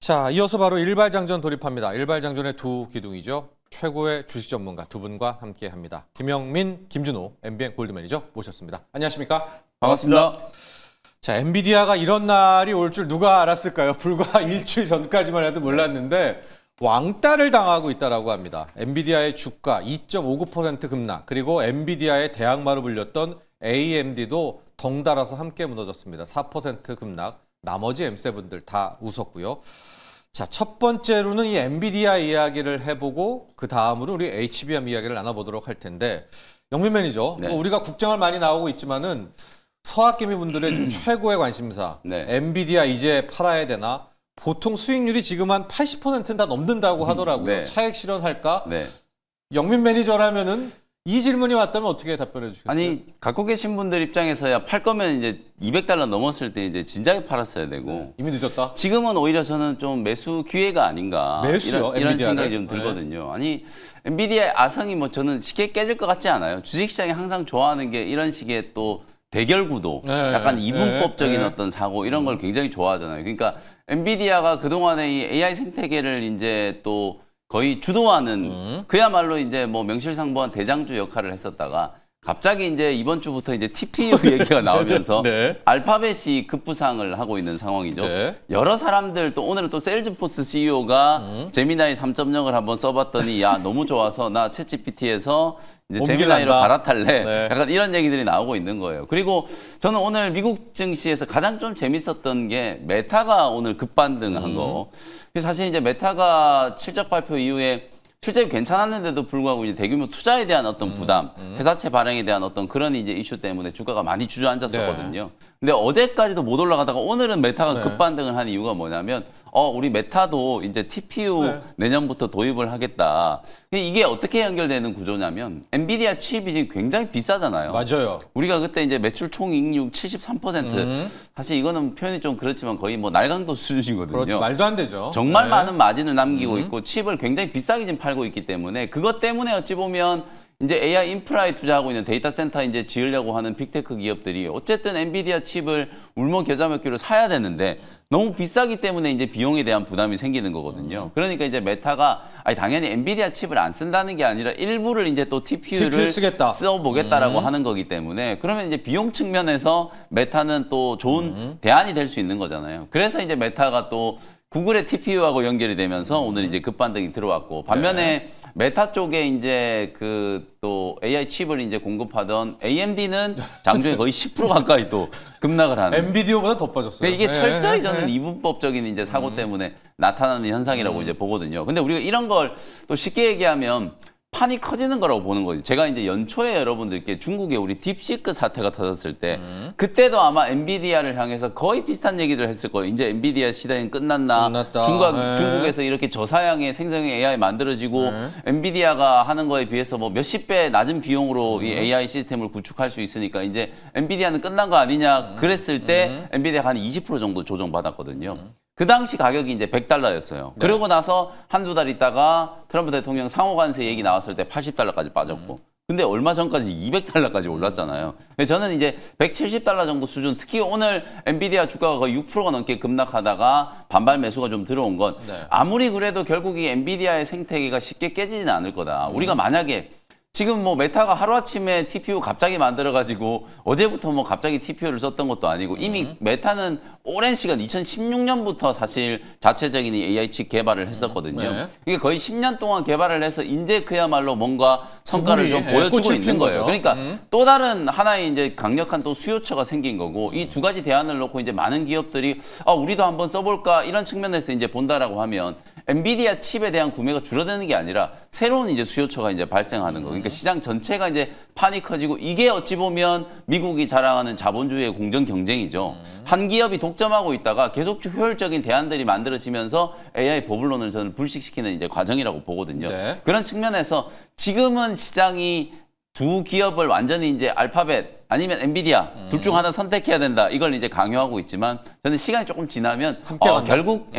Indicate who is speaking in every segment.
Speaker 1: 자, 이어서 바로 일발장전 돌입합니다. 일발장전의 두 기둥이죠. 최고의 주식 전문가 두 분과 함께합니다. 김영민, 김준호, MBN 골드 매니저 모셨습니다. 안녕하십니까?
Speaker 2: 반갑습니다.
Speaker 1: 자, 엔비디아가 이런 날이 올 줄 누가 알았을까요? 불과 일주일 전까지만 해도 몰랐는데 왕따를 당하고 있다고 합니다. 엔비디아의 주가 2.59% 급락, 그리고 엔비디아의 대항마로 불렸던 AMD도 덩달아서 함께 무너졌습니다. 4% 급락, 나머지 M7들 다 웃었고요. 자, 첫 번째로는 이 엔비디아 이야기를 해보고 그 다음으로 우리 HBM 이야기를 나눠보도록 할 텐데, 영민 매니저,
Speaker 2: 네.
Speaker 1: 뭐 우리가 국장을 많이 나오고 있지만은 서학개미 분들의 좀 최고의 관심사,
Speaker 2: 네.
Speaker 1: 엔비디아 이제 팔아야 되나? 보통 수익률이 지금 한 80%는 다 넘는다고 하더라고요.
Speaker 2: 네.
Speaker 1: 차익 실현할까?
Speaker 2: 네.
Speaker 1: 영민 매니저라면은 이 질문이 왔다면 어떻게 답변해 주시겠어요?
Speaker 2: 아니, 갖고 계신 분들 입장에서야 팔 거면 이제 $200 넘었을 때 이제 진작에 팔았어야 되고.
Speaker 1: 네. 이미 늦었다?
Speaker 2: 지금은 오히려 저는 좀 매수 기회가 아닌가.
Speaker 1: 매수요?
Speaker 2: 이런
Speaker 1: 엔비디아를?
Speaker 2: 생각이 좀 들거든요. 네. 아니, 엔비디아의 아성이 뭐 저는 쉽게 깨질 것 같지 않아요. 주식시장이 항상 좋아하는 게 이런 식의 또 대결 구도,
Speaker 1: 네,
Speaker 2: 약간 이분법적인
Speaker 1: 네.
Speaker 2: 어떤 사고 이런 걸 굉장히 좋아하잖아요. 그러니까 엔비디아가 그동안에 이 AI 생태계를 이제 또 거의 주도하는 그야말로 이제 뭐 명실상부한 대장주 역할을 했었다가 갑자기 이제 이번 주부터 이제 TPU 얘기가 나오면서
Speaker 1: 네.
Speaker 2: 알파벳이 급부상을 하고 있는 상황이죠.
Speaker 1: 네.
Speaker 2: 여러 사람들 또 오늘은 또 셀즈포스 CEO가 제미나이 3.0을 한번 써봤더니 야 너무 좋아서 나 챗GPT에서 이제 제미나이로 갈아탈래.
Speaker 1: 네.
Speaker 2: 약간 이런 얘기들이 나오고 있는 거예요. 그리고 저는 오늘 미국 증시에서 가장 좀 재밌었던 게 메타가 오늘 급반등한 거. 사실 이제 메타가 실적 발표 이후에 실적이 괜찮았는데도 불구하고 이제 대규모 투자에 대한 어떤 부담, 회사채 발행에 대한 어떤 그런 이제 이슈 때문에 주가가 많이 주저앉았었거든요.
Speaker 1: 네.
Speaker 2: 근데 어제까지도 못 올라가다가 오늘은 메타가
Speaker 1: 네.
Speaker 2: 급반등을 한 이유가 뭐냐면, 우리 메타도 이제 TPU
Speaker 1: 네.
Speaker 2: 내년부터 도입을 하겠다. 이게 어떻게 연결되는 구조냐면, 엔비디아 칩이 지금 굉장히 비싸잖아요.
Speaker 1: 맞아요.
Speaker 2: 우리가 그때 이제 매출 총이익률 73%. 사실 이거는 표현이 좀 그렇지만 거의 뭐 날강도 수준이거든요.
Speaker 1: 그렇죠. 말도 안 되죠.
Speaker 2: 정말
Speaker 1: 네.
Speaker 2: 많은 마진을 남기고 있고 칩을 굉장히 비싸게 지금 팔고 있기 때문에 그것 때문에 어찌 보면 이제 AI 인프라에 투자하고 있는 데이터 센터 이제 지으려고 하는 빅테크 기업들이 어쨌든 엔비디아 칩을 울며 겨자 먹기로 사야 되는데 너무 비싸기 때문에 이제 비용에 대한 부담이 생기는 거거든요. 그러니까 이제 메타가 아니 당연히 엔비디아 칩을 안 쓴다는 게 아니라 일부를 이제 또 TPU를 써보겠다라고 하는 거기 때문에 그러면 이제 비용 측면에서 메타는 또 좋은 대안이 될 수 있는 거잖아요. 그래서 이제 메타가 또 구글의 TPU하고 연결이 되면서 오늘 이제 급반등이 들어왔고 반면에
Speaker 1: 네.
Speaker 2: 메타 쪽에 이제 그 또 AI 칩을 이제 공급하던 AMD는 장중에 거의 10% 가까이 또 급락을 하는.
Speaker 1: 엔비디아보다 더 빠졌어요.
Speaker 2: 이게
Speaker 1: 네.
Speaker 2: 철저히 저는 이분법적인 이제 사고 때문에 나타나는 현상이라고 이제 보거든요. 근데 우리가 이런 걸 또 쉽게 얘기하면 판이 커지는 거라고 보는 거죠. 제가 이제 연초에 여러분들께 중국에 우리 딥시크 사태가 터졌을 때 그때도 아마 엔비디아를 향해서 거의 비슷한 얘기를 했을 거예요. 이제 엔비디아 시대는 끝났다.
Speaker 1: 네.
Speaker 2: 중국에서 이렇게 저사양의 생성형 AI 만들어지고 엔비디아가 하는 거에 비해서 뭐 몇십 배 낮은 비용으로 이 AI 시스템을 구축할 수 있으니까 이제 엔비디아는 끝난 거 아니냐 그랬을 때 엔비디아가 한 20% 정도 조정받았거든요. 그 당시 가격이 이제 $100였어요.
Speaker 1: 네.
Speaker 2: 그러고 나서 한두 달 있다가 트럼프 대통령 상호관세 얘기 나왔을 때 $80까지 빠졌고. 근데 얼마 전까지 $200까지 올랐잖아요. 저는 이제 $170 정도 수준, 특히 오늘 엔비디아 주가가 거의 6%가 넘게 급락하다가 반발 매수가 좀 들어온 건 아무리 그래도 결국 이 엔비디아의 생태계가 쉽게 깨지지는 않을 거다. 우리가 만약에 지금 뭐 메타가 하루아침에 TPU 갑자기 만들어가지고 어제부터 뭐 갑자기 TPU를 썼던 것도 아니고 이미 메타는 오랜 시간 2016년부터 사실 자체적인 AI 칩 개발을 했었거든요.
Speaker 1: 네.
Speaker 2: 이게 거의 10년 동안 개발을 해서 이제 그야말로 뭔가 성과를 좀 보여주고 있는 거예요. 그러니까 또 다른 하나의 이제 강력한 또 수요처가 생긴 거고 이 두 가지 대안을 놓고 이제 많은 기업들이 우리도 한번 써볼까 이런 측면에서 이제 본다라고 하면 엔비디아 칩에 대한 구매가 줄어드는 게 아니라 새로운 이제 수요처가 이제 발생하는 거. 그러니까 시장 전체가 이제 판이 커지고 이게 어찌 보면 미국이 자랑하는 자본주의의 공정 경쟁이죠. 한 기업이 독점하고 있다가 계속 효율적인 대안들이 만들어지면서 AI 버블론을 저는 불식시키는 이제 과정이라고 보거든요.
Speaker 1: 네.
Speaker 2: 그런 측면에서 지금은 시장이 두 기업을 완전히 이제 알파벳 아니면 엔비디아 둘 중 하나 선택해야 된다. 이걸 이제 강요하고 있지만 저는 시간이 조금 지나면 결국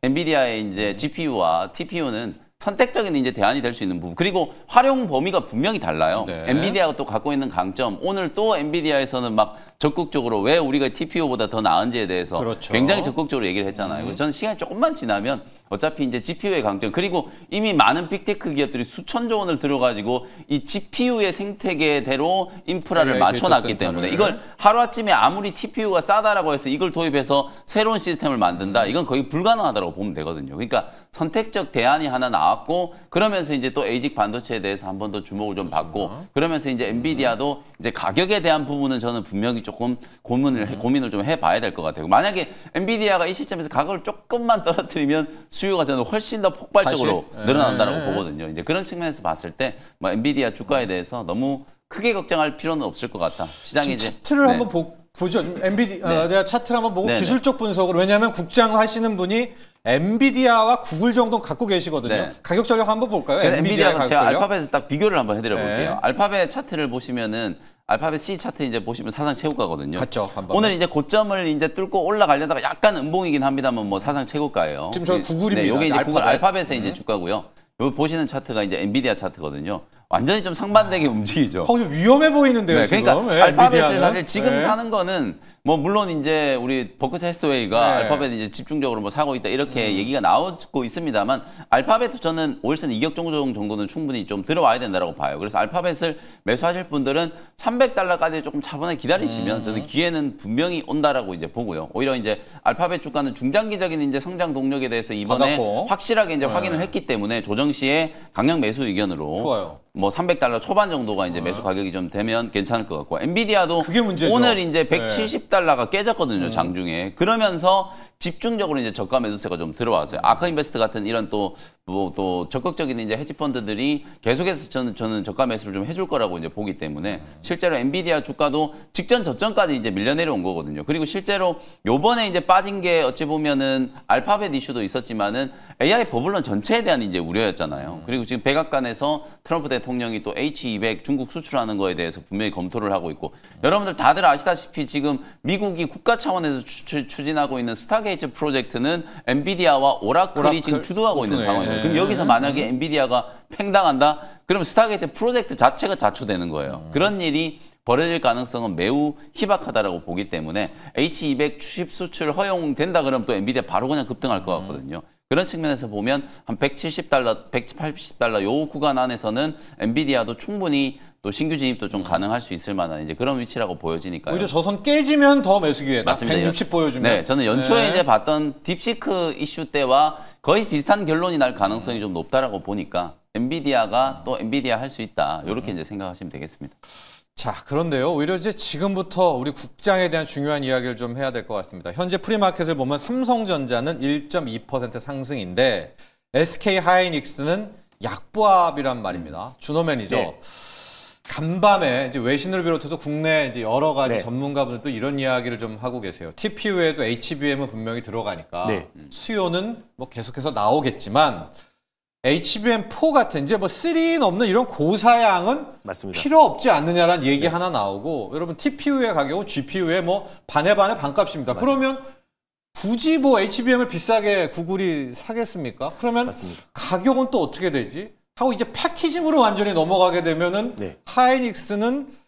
Speaker 2: 엔비디아의 이제 GPU와 TPU는 선택적인 이제 대안이 될 수 있는 부분. 그리고 활용 범위가 분명히 달라요.
Speaker 1: 네.
Speaker 2: 엔비디아가 또 갖고 있는 강점. 오늘 또 엔비디아에서는 막 적극적으로 왜 우리가 TPU보다 더 나은지에 대해서
Speaker 1: 그렇죠.
Speaker 2: 굉장히 적극적으로 얘기를 했잖아요. 그래서 저는 시간이 조금만 지나면 어차피 이제 GPU의 강점. 그리고 이미 많은 빅테크 기업들이 수천조 원을 들어가지고 이 GPU의 생태계대로 인프라를 맞춰놨기 때문에 이걸 하루아침에 아무리 TPU가 싸다라고 해서 이걸 도입해서 새로운 시스템을 만든다. 이건 거의 불가능하다고 보면 되거든요. 그러니까 선택적 대안이 하나 나왔고 그러면서 이제 또 에이직 반도체에 대해서 한 번 더 주목을 좀 받고 그러면서 이제 엔비디아도 이제 가격에 대한 부분은 저는 분명히 조금 고민을 좀 해봐야 될 것 같아요. 만약에 엔비디아가 이 시점에서 가격을 조금만 떨어뜨리면 수요가 저는 훨씬 더 폭발적으로 늘어난다고 보거든요. 이제 그런 측면에서 봤을 때 뭐 엔비디아 주가에 대해서 너무 크게 걱정할 필요는 없을 것 같다. 시장이 이제
Speaker 1: 차트를 한번 보죠. 좀 엔비디아 차트를 한번 보고 기술적 분석으로 왜냐하면 국장 하시는 분이 엔비디아와 구글 정도 갖고 계시거든요.
Speaker 2: 네.
Speaker 1: 가격 전략 한번 볼까요?
Speaker 2: 엔비디아가 제가 알파벳에서 딱 비교를 한번 해드려 볼게요.
Speaker 1: 네.
Speaker 2: 알파벳 차트를 보시면은 알파벳 C 차트 이제 보시면 사상 최고가거든요.
Speaker 1: 같죠, 한번.
Speaker 2: 오늘 이제 고점을 이제 뚫고 올라가려다가 약간 음봉이긴 합니다만 뭐 사상 최고가예요.
Speaker 1: 지금 저 구글입니다.
Speaker 2: 이게 이제 구글 알파벳의 이제 주가고요. 여기 보시는 차트가 이제 엔비디아 차트거든요. 완전히 좀 상반되게 움직이죠.
Speaker 1: 좀 위험해 보이는데요, 지금.
Speaker 2: 그러니까 알파벳을
Speaker 1: 엔비디아는.
Speaker 2: 사실 지금 사는 거는 뭐 물론 이제 우리 버크셔 해서웨이가 알파벳 이제 집중적으로 뭐 사고 있다 이렇게 얘기가 나오고 있습니다만 알파벳도 저는 월선 이격 정도는 충분히 좀 들어와야 된다고 봐요. 그래서 알파벳을 매수하실 분들은 $300까지 조금 차분하게 기다리시면 저는 기회는 분명히 온다라고 이제 보고요. 오히려 이제 알파벳 주가는 중장기적인 이제 성장 동력에 대해서 이번에
Speaker 1: 받았고.
Speaker 2: 확실하게 이제 확인을 했기 때문에 조정 시에 강력 매수 의견으로
Speaker 1: 좋아요.
Speaker 2: 뭐 $300 초반 정도가 이제 매수 가격이 좀 되면 괜찮을 것 같고 엔비디아도
Speaker 1: 그게 문제죠.
Speaker 2: 오늘 이제 $170가 깨졌거든요 장중에. 그러면서 집중적으로 이제 저가 매수세가 좀 들어왔어요. 아크인베스트 같은 이런 또 적극적인 이제 헤지 펀드들이 계속해서 저는 저가 매수를 좀 해줄 거라고 이제 보기 때문에 실제로 엔비디아 주가도 직전 저점까지 이제 밀려 내려온 거거든요. 그리고 실제로 요번에 이제 빠진 게 어찌 보면은 알파벳 이슈도 있었지만은 AI 버블론 전체에 대한 이제 우려였잖아요. 그리고 지금 백악관에서 트럼프 대통령이 또 H200 중국 수출하는 거에 대해서 분명히 검토를 하고 있고 여러분들 다들 아시다시피 지금 미국이 국가 차원에서 추진하고 있는 스타게이트 프로젝트는 엔비디아와 오라클이 지금 주도하고 있는 상황이에요. 그럼 여기서 만약에 엔비디아가 팽당한다? 그럼 스타게이트 프로젝트 자체가 자초되는 거예요. 그런 일이 벌어질 가능성은 매우 희박하다라고 보기 때문에 H200 추십 수출 허용된다 그러면 또 엔비디아 바로 그냥 급등할 것 같거든요. 그런 측면에서 보면 한 $170, $180 요 구간 안에서는 엔비디아도 충분히 또 신규 진입도 좀 가능할 수 있을 만한 이제 그런 위치라고 보여지니까요.
Speaker 1: 오히려 저선 깨지면 더 매수 기회다.
Speaker 2: 맞습니다.
Speaker 1: 160 보여주면.
Speaker 2: 네, 저는 연초에 이제 봤던 딥시크 이슈 때와 거의 비슷한 결론이 날 가능성이 좀 높다라고 보니까 엔비디아가 또 엔비디아 할 수 있다. 이렇게 이제 생각하시면 되겠습니다.
Speaker 1: 자, 그런데요. 오히려 이제 지금부터 우리 국장에 대한 중요한 이야기를 좀 해야 될 것 같습니다. 현재 프리마켓을 보면 삼성전자는 1.2% 상승인데 SK 하이닉스는 약보합이란 말입니다. 준호 매니저.
Speaker 3: 네.
Speaker 1: 간밤에 이제 외신을 비롯해서 국내 이제 여러 가지 전문가분들도 이런 이야기를 좀 하고 계세요. TPU에도 HBM은 분명히 들어가니까 수요는 뭐 계속해서 나오겠지만 HBM4 같은 이제 뭐 3인 없는 이런 고사양은
Speaker 3: 맞습니다.
Speaker 1: 필요 없지 않느냐라는 얘기 하나 나오고 여러분 TPU의 가격은 GPU의 뭐 반의 반값입니다. 그러면 굳이 뭐 HBM을 비싸게 구글이 사겠습니까? 그러면
Speaker 3: 맞습니다.
Speaker 1: 가격은 또 어떻게 되지? 하고 이제 패키징으로 완전히 넘어가게 되면은 하이닉스는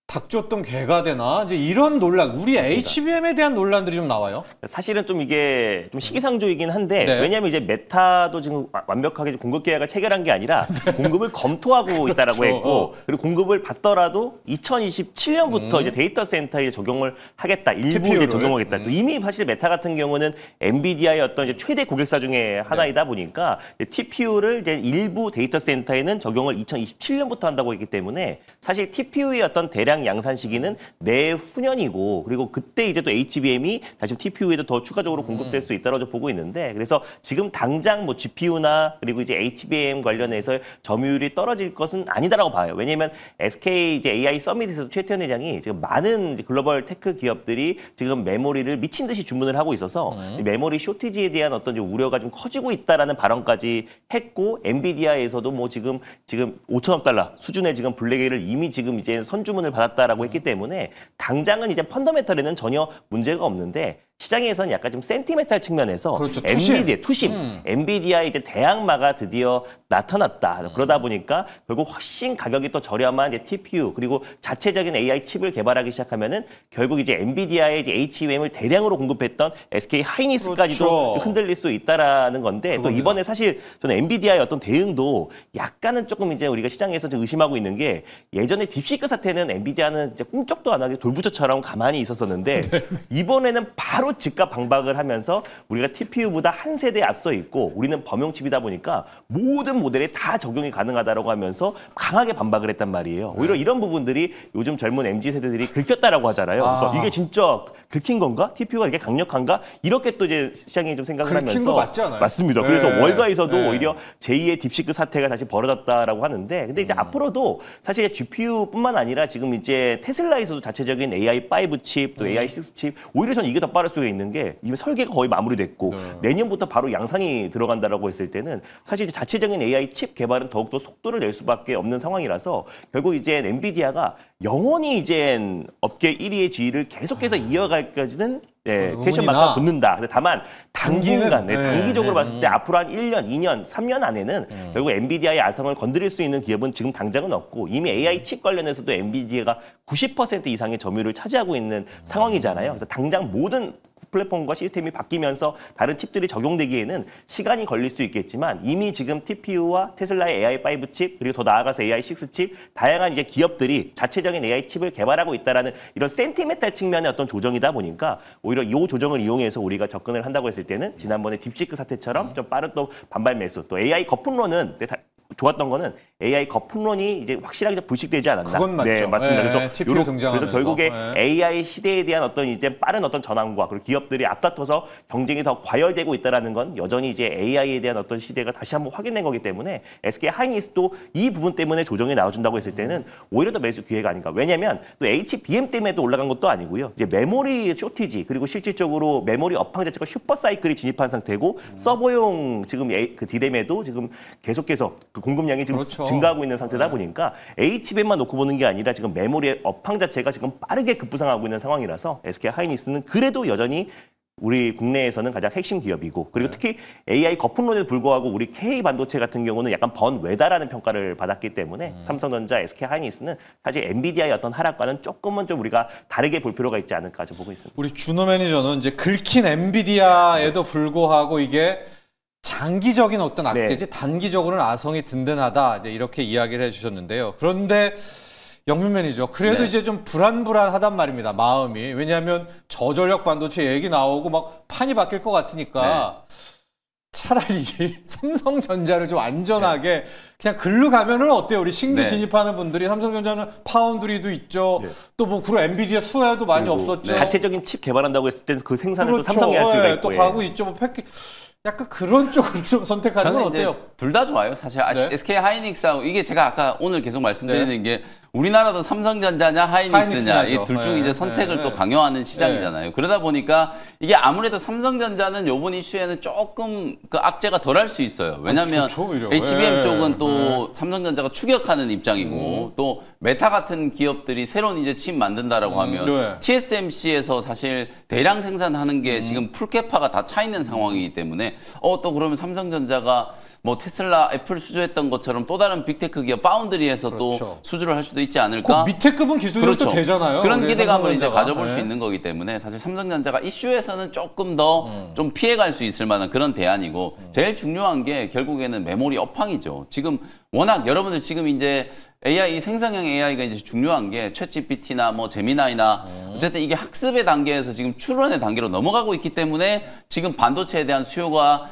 Speaker 1: 닭 줬던 개가 되나? 이제 이런 논란, 우리 맞습니다. HBM에 대한 논란들이 좀 나와요.
Speaker 3: 사실은 좀 이게 좀 시기상조이긴 한데 왜냐하면 이제 메타도 지금 완벽하게 공급 계약을 체결한 게 아니라 공급을 검토하고 있다라고 했고 그리고 공급을 받더라도 2027년부터 이제 데이터 센터에 적용을 하겠다. 일부 이제 적용하겠다. 이미 사실 메타 같은 경우는 엔비디아의 어떤 이제 최대 고객사 중에 하나이다 보니까 TPU를 이제 일부 데이터 센터에는 적용을 2027년부터 한다고 했기 때문에 사실 TPU의 어떤 대량 양산 시기는 내후년이고 그리고 그때 이제 또 HBM이 다시 TPU에도 더 추가적으로 공급될 수 있다고 보고 있는데 그래서 지금 당장 뭐 GPU나 그리고 이제 HBM 관련해서 점유율이 떨어질 것은 아니다라고 봐요. 왜냐하면 SK 이제 AI 서밋에서 최태원 회장이 지금 많은 글로벌 테크 기업들이 지금 메모리를 미친 듯이 주문을 하고 있어서 메모리 쇼티지에 대한 어떤 우려가 좀 커지고 있다라는 발언까지 했고 엔비디아에서도 뭐 지금 $5천억 수준의 지금 블랙에이를 이미 지금 이제 선주문을 받았다라고 했기 때문에 당장은 이제 펀더멘털에는 전혀 문제가 없는데 시장에서는 약간 좀 센티멘탈 측면에서
Speaker 1: 그렇죠.
Speaker 3: 투심, 엔비디아의 이제 대항마가 드디어 나타났다. 그러다 보니까 결국 훨씬 가격이 또 저렴한 이제 TPU 그리고 자체적인 AI 칩을 개발하기 시작하면은 결국 이제 엔비디아의 이제 HBM을 대량으로 공급했던 SK 하이닉스까지도
Speaker 1: 그렇죠.
Speaker 3: 흔들릴 수 있다라는 건데 또 이번에 사실 저는 엔비디아의 어떤 대응도 약간은 조금 이제 우리가 시장에서 좀 의심하고 있는 게 예전에 딥시크 사태는 엔비디아는 이제 꿈쩍도 안 하게 돌부처처럼 가만히 있었었는데 이번에는 바로 즉각 방박을 하면서 우리가 TPU보다 한 세대 앞서 있고 우리는 범용칩이다 보니까 모든 모델에 다 적용이 가능하다라고 하면서 강하게 반박을 했단 말이에요. 오히려 이런 부분들이 요즘 젊은 MZ 세대들이 긁혔다라고 하잖아요. 그러니까 이게 진짜 긁힌 건가? TPU가 이렇게 강력한가? 이렇게 또 이제 시장이 좀 생각을
Speaker 1: 긁힌
Speaker 3: 하면서
Speaker 1: 거 맞지 않아요?
Speaker 3: 맞습니다.
Speaker 1: 네.
Speaker 3: 그래서 월가에서도
Speaker 1: 네.
Speaker 3: 오히려 제2의 딥시크 사태가 다시 벌어졌다라고 하는데 근데 이제 앞으로도 사실 GPU뿐만 아니라 지금 이제 테슬라에서도 자체적인 AI5 칩, 또 AI6 칩 오히려 저는 이게 더 빠를 수 있는 게 이미 설계가 거의 마무리됐고 내년부터 바로 양산이 들어간다라고 했을 때는 사실 이제 자체적인 AI 칩 개발은 더욱더 속도를 낼 수밖에 없는 상황이라서 결국 이제 엔비디아가 영원히 이제 업계 1위의 지위를 계속해서 이어갈까지는 퀘션 마크가 붙는다. 근데 다만 당분간, 단기적으로 봤을 때 앞으로 한 1년, 2년, 3년 안에는 결국 엔비디아의 아성을 건드릴 수 있는 기업은 지금 당장은 없고 이미 AI 칩 관련해서도 엔비디아가 90% 이상의 점유율을 차지하고 있는 상황이잖아요. 그래서 당장 모든 플랫폼과 시스템이 바뀌면서 다른 칩들이 적용되기에는 시간이 걸릴 수 있겠지만 이미 지금 TPU와 테슬라의 AI5 칩 그리고 더 나아가서 AI6 칩 다양한 이제 기업들이 자체적인 AI 칩을 개발하고 있다라는 이런 센티멘탈 측면의 어떤 조정이다 보니까 오히려 이 조정을 이용해서 우리가 접근을 한다고 했을 때는 지난번에 딥시크 사태처럼 좀 빠른 또 반발 매수 또 AI 거품론은 좋았던 거는 AI 거품론이 이제 확실하게 불식되지 않았나.
Speaker 1: 그건 맞죠.
Speaker 3: 네, 맞습니다.
Speaker 1: 그래서
Speaker 3: 결국에 AI 시대에 대한 어떤 이제 빠른 어떤 전환과 그리고 기업들이 앞다퉈서 경쟁이 더 과열되고 있다라는 건 여전히 이제 AI에 대한 어떤 시대가 다시 한번 확인된 거기 때문에 SK 하이닉스도 이 부분 때문에 조정이 나와준다고 했을 때는 오히려 더 매수 기회가 아닌가. 왜냐하면 또 HBM 때문에 또 올라간 것도 아니고요. 이제 메모리 쇼티지 그리고 실질적으로 메모리 업황 자체가 슈퍼 사이클이 진입한 상태고 서버용 지금 그 디램에도 지금 계속해서 그 공급량이 지금 증가하고 있는 상태다 보니까 HBM만 놓고 보는 게 아니라 지금 메모리의 업황 자체가 지금 빠르게 급부상하고 있는 상황이라서 SK 하이닉스는 그래도 여전히 우리 국내에서는 가장 핵심 기업이고 그리고 특히 AI 거품론에도 불구하고 우리 K반도체 같은 경우는 약간 번외다라는 평가를 받았기 때문에 삼성전자, SK 하이닉스는 사실 엔비디아의 어떤 하락과는 조금은 좀 우리가 다르게 볼 필요가 있지 않을까 좀 보고 있습니다.
Speaker 1: 우리 준호 매니저는 이제 긁힌 엔비디아에도 불구하고 이게 장기적인 어떤 악재지 단기적으로는 아성이 든든하다 이제 이렇게 이야기를 해주셨는데요. 그런데 영민 매니저 그래도 이제 좀 불안불안하단 말입니다. 마음이. 왜냐하면 저전력 반도체 얘기 나오고 막 판이 바뀔 것 같으니까 차라리 삼성전자를 좀 안전하게 그냥 글로 가면은 어때요? 우리 신규 진입하는 분들이 삼성전자는 파운드리도 있죠. 또 뭐 그리고 엔비디아 수혜도 많이 없었죠.
Speaker 3: 자체적인 칩 개발한다고 했을 때 그 생산을 또 삼성이 할 수가 있고
Speaker 1: 또 가고 있죠. 뭐 약간 그런 쪽으로 좀 선택하는 건 어때요?
Speaker 2: 둘 다 좋아요. 사실 SK 하이닉스하고 이게 제가 아까 오늘 계속 말씀드리는 게 우리나라도 삼성전자냐 하이닉스냐 이 둘 중 이제 선택을 또 강요하는 시장이잖아요. 그러다 보니까 이게 아무래도 삼성전자는 요번 이슈에는 조금 그 악재가 덜할 수 있어요. 왜냐하면 HBM 쪽은 또 삼성전자가 추격하는 입장이고 또 메타 같은 기업들이 새로운 이제 칩 만든다라고 하면 TSMC에서 사실 대량 생산하는 게 지금 풀캐파가 다 차 있는 상황이기 때문에 또 그러면 삼성전자가 뭐 테슬라, 애플 수주했던 것처럼 또 다른 빅테크 기업 파운드리에서 또 수주를 할 수도 있지 않을까?
Speaker 1: 그 밑에 급은 기술력도 되잖아요.
Speaker 2: 그런 기대감을 이제 가져볼 수 있는 거기 때문에 사실 삼성전자가 이슈에서는 조금 더 좀 피해갈 수 있을 만한 그런 대안이고 제일 중요한 게 결국에는 메모리 업황이죠. 지금 워낙 여러분들 지금 이제 AI 생성형 AI가 이제 중요한 게 챗GPT나 뭐 제미나이나 어쨌든 이게 학습의 단계에서 지금 추론의 단계로 넘어가고 있기 때문에 지금 반도체에 대한 수요가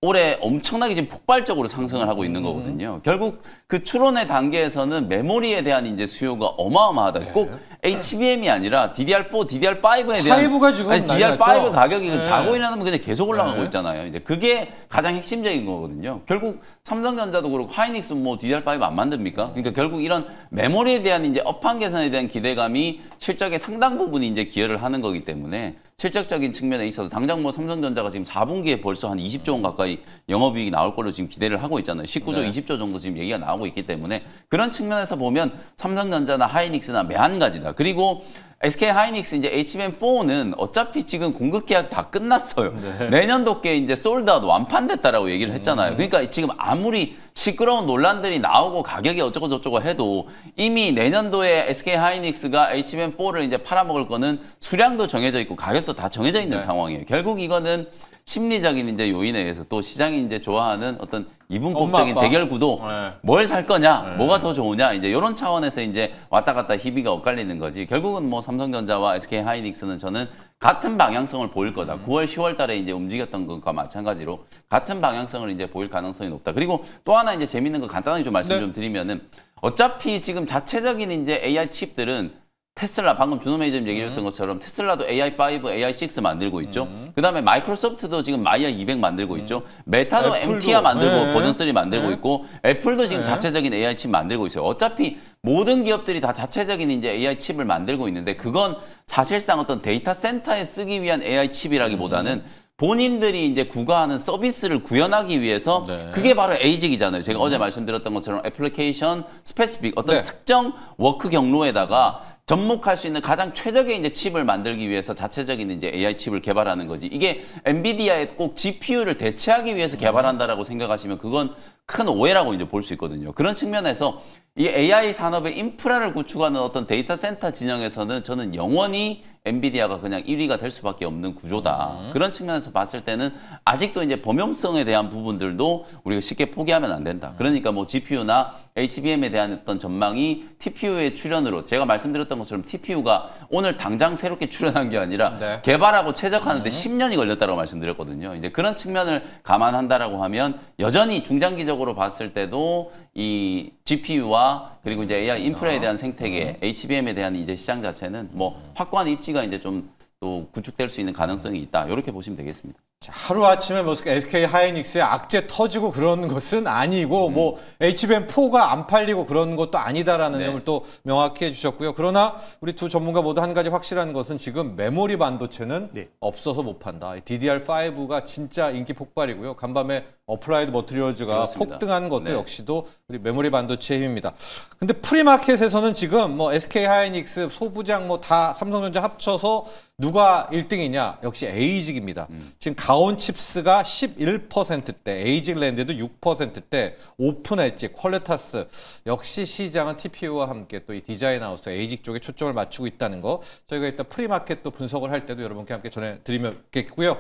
Speaker 2: 올해 엄청나게 지금 폭발적으로 상승을 하고 있는 거거든요. 결국 그 추론의 단계에서는 메모리에 대한 이제 수요가 어마어마하다. 꼭 HBM이 아니라 DDR4, DDR5에 대한 DDR5 가격이 자고 일어나면 그냥 계속 올라가고 있잖아요. 이제 그게 가장 핵심적인 거거든요. 결국 삼성전자도 그렇고 하이닉스 뭐 DDR5 안 만듭니까? 그러니까 결국 이런 메모리에 대한 이제 업황 개선에 대한 기대감이 실적의 상당 부분이 이제 기여를 하는 거기 때문에 실적적인 측면에 있어서 당장 뭐 삼성전자가 지금 4분기에 벌써 한 20조 원 가까이 영업이익이 나올 걸로 지금 기대를 하고 있잖아요. 19조, 20조 정도 지금 얘기가 나오고 있기 때문에 그런 측면에서 보면 삼성전자나 하이닉스나 매한가지다. 있습니다. 그리고 SK 하이닉스 이제 HBM4는 어차피 지금 공급 계약 다 끝났어요. 네. 내년도께 이제 솔드아웃 완판됐다라고 얘기를 했잖아요. 그러니까 지금 아무리 시끄러운 논란들이 나오고 가격이 어쩌고 저쩌고 해도 이미 내년도에 SK 하이닉스가 HBM4를 이제 팔아먹을 거는 수량도 정해져 있고 가격도 다 정해져 있는 상황이에요. 결국 이거는 심리적인 이제 요인에 의해서 또 시장이 이제 좋아하는 어떤 이분법적인 대결 구도, 뭘 살 거냐, 뭐가 더 좋으냐, 이제 이런 차원에서 이제 왔다 갔다 희비가 엇갈리는 거지. 결국은 뭐 삼성전자와 SK 하이닉스는 저는 같은 방향성을 보일 거다. 9월, 10월 달에 이제 움직였던 것과 마찬가지로 같은 방향성을 이제 보일 가능성이 높다. 그리고 또 하나 이제 재밌는 거 간단하게 좀 말씀 좀 드리면은 어차피 지금 자체적인 이제 AI 칩들은 테슬라, 방금 준호 매니저님 얘기해줬던 것처럼 테슬라도 AI5, AI6 만들고 있죠. 그다음에 마이크로소프트도 지금 마이아 200 만들고 있죠. 메타도 MT야 만들고 버전 3 만들고 있고 애플도 지금 자체적인 AI 칩 만들고 있어요. 어차피 모든 기업들이 다 자체적인 이제 AI 칩을 만들고 있는데 그건 사실상 어떤 데이터 센터에 쓰기 위한 AI 칩이라기보다는 본인들이 이제 구가하는 서비스를 구현하기 위해서 그게 바로 에이직이잖아요. 제가 어제 말씀드렸던 것처럼 애플리케이션 스페시픽 어떤 특정 워크 경로에다가 접목할 수 있는 가장 최적의 이제 칩을 만들기 위해서 자체적인 이제 AI 칩을 개발하는 거지. 이게 엔비디아의 꼭 GPU를 대체하기 위해서 개발한다라고 생각하시면 그건 큰 오해라고 이제 볼 수 있거든요. 그런 측면에서 이 AI 산업의 인프라를 구축하는 어떤 데이터 센터 진영에서는 저는 영원히 엔비디아가 그냥 1위가 될 수밖에 없는 구조다. 그런 측면에서 봤을 때는 아직도 이제 범용성에 대한 부분들도 우리가 쉽게 포기하면 안 된다. 그러니까 뭐 GPU나 HBM에 대한 어떤 전망이 TPU의 출현으로 제가 말씀드렸던 것처럼 TPU가 오늘 당장 새롭게 출현한 게 아니라 개발하고 최적화하는데 10년이 걸렸다고 말씀드렸거든요. 이제 그런 측면을 감안한다라고 하면 여전히 중장기적으로 봤을 때도 이 GPU와 그리고 이제 AI 인프라에 대한 생태계, HBM에 대한 이제 시장 자체는 뭐 확고한 입지가 이제 좀 또 구축될 수 있는 가능성이 있다. 이렇게 보시면 되겠습니다.
Speaker 1: 하루 아침에 뭐 SK 하이닉스의 악재 터지고 그런 것은 아니고 뭐 HBM4가 안 팔리고 그런 것도 아니다라는 점을 또 명확히 해주셨고요. 그러나 우리 두 전문가 모두 한 가지 확실한 것은 지금 메모리 반도체는 없어서 못 판다. DDR5가 진짜 인기 폭발이고요. 간밤에 어플라이드 머티리얼즈가 폭등한 것도 역시도 우리 메모리 반도체의 힘입니다. 근데 프리마켓에서는 지금 뭐 SK 하이닉스, 소부장 뭐 다 삼성전자 합쳐서 누가 1등이냐? 역시 에이직입니다. 지금 가온칩스가 11%대, 에이직랜드도 6%대, 오픈엣지, 퀄리타스 역시 시장은 TPU와 함께 또 이 디자인 하우스, 에이직 쪽에 초점을 맞추고 있다는 거 저희가 이따 프리마켓 또 분석을 할 때도 여러분께 함께 전해드리겠고요.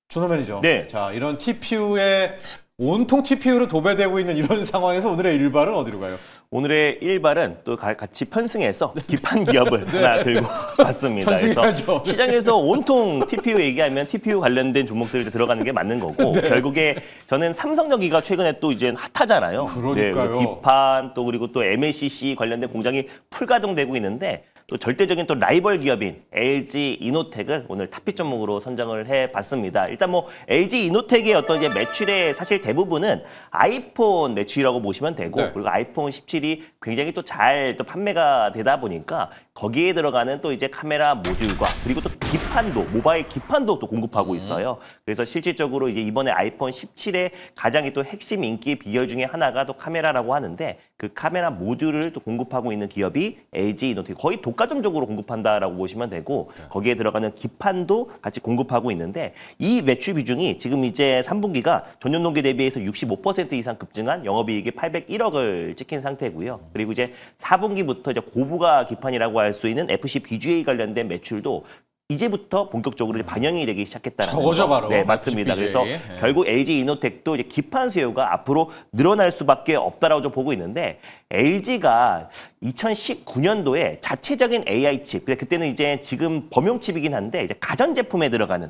Speaker 1: 준호 매니저. 자, 이런 TPU에 온통 TPU로 도배되고 있는 이런 상황에서 오늘의 일발은 어디로 가요?
Speaker 3: 오늘의 일발은 또 같이 편승해서 기판 기업을 하나 들고 왔습니다. 그래서 시장에서 온통 TPU 얘기하면 TPU 관련된 종목들이 들어가는 게 맞는 거고 결국에 저는 삼성전기가 최근에 또 이제 핫하잖아요.
Speaker 1: 그러니까요.
Speaker 3: 기판 또 그리고 또 MLCC 관련된 공장이 풀가동되고 있는데 또 절대적인 또 라이벌 기업인 LG 이노텍을 오늘 탑픽 종목으로 선정을 해봤습니다. 일단 뭐 LG 이노텍의 어떤 이제 매출의 사실 대부분은 아이폰 매출이라고 보시면 되고 그리고 아이폰 17이 굉장히 또 잘 또 판매가 되다 보니까 거기에 들어가는 또 이제 카메라 모듈과 그리고 또 기판도 모바일 기판도 또 공급하고 있어요. 그래서 실질적으로 이제 이번에 아이폰 17의 가장 또 핵심 인기 비결 중에 하나가 또 카메라라고 하는데 그 카메라 모듈을 또 공급하고 있는 기업이 LG 이노텍 거의 독과점적으로 공급한다라고 보시면 되고 거기에 들어가는 기판도 같이 공급하고 있는데 이 매출 비중이 지금 이제 3분기가 전년 동기 대비해서 65% 이상 급증한 영업이익이 801억을 찍힌 상태고요. 그리고 이제 4분기부터 이제 고부가 기판이라고 할 수 있는 FC BGA 관련된 매출도 이제부터 본격적으로 반영이 되기 시작했다는
Speaker 1: 저거죠, 바로.
Speaker 3: 네, 맞습니다. 그래서 결국 LG 이노텍도 이제 기판 수요가 앞으로 늘어날 수밖에 없다라고 좀 보고 있는데 LG가 2019년도에 자체적인 AI 칩, 그때는 이제 지금 범용 칩이긴 한데 이제 가전 제품에 들어가는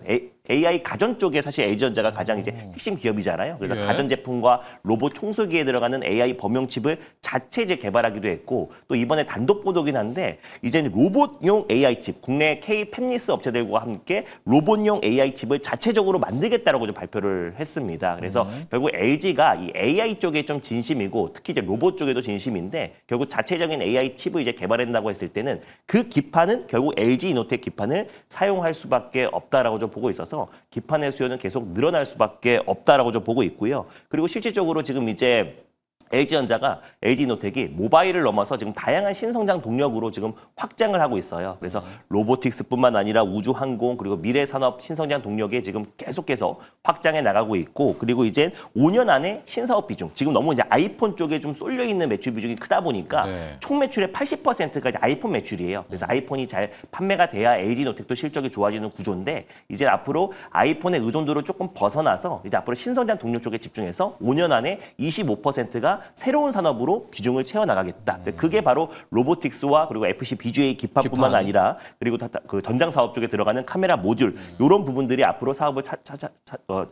Speaker 3: AI 가전 쪽에 사실 LG전자가 가장 이제 핵심 기업이잖아요. 그래서 가전 제품과 로봇 청소기에 들어가는 AI 범용 칩을 자체 이제 개발하기도 했고 또 이번에 단독 보도긴 한데 이제는 로봇용 AI 칩, 국내 K 팹리스 업체들과 함께 로봇용 AI 칩을 자체적으로 만들겠다라고 좀 발표를 했습니다. 그래서 결국 LG가 이 AI 쪽에 좀 진심이고 특히 이제 로봇 쪽에도 진심인데 결국 자체적인 AI 칩을 이제 개발한다고 했을 때는 그 기판은 결국 LG 이노텍 기판을 사용할 수밖에 없다라고 좀 보고 있어서 기판의 수요는 계속 늘어날 수밖에 없다라고 좀 보고 있고요. 그리고 실질적으로 지금 이제 LG전자가 LG이노텍이 모바일을 넘어서 지금 다양한 신성장 동력으로 지금 확장을 하고 있어요. 그래서 로보틱스뿐만 아니라 우주 항공 그리고 미래 산업 신성장 동력에 지금 계속해서 확장해 나가고 있고 그리고 이제 5년 안에 신사업 비중 지금 너무 이제 아이폰 쪽에 좀 쏠려 있는 매출 비중이 크다 보니까 총 매출의 80%가 이제 아이폰 매출이에요. 그래서 아이폰이 잘 판매가 돼야 LG이노텍도 실적이 좋아지는 구조인데 이제 앞으로 아이폰의 의존도를 조금 벗어나서 이제 앞으로 신성장 동력 쪽에 집중해서 5년 안에 25%가 새로운 산업으로 비중을 채워나가겠다. 그게 바로 로보틱스와 그리고 FC BGA 기판뿐만 아니라 그리고 그 전장 사업 쪽에 들어가는 카메라 모듈 이런 부분들이 앞으로 사업을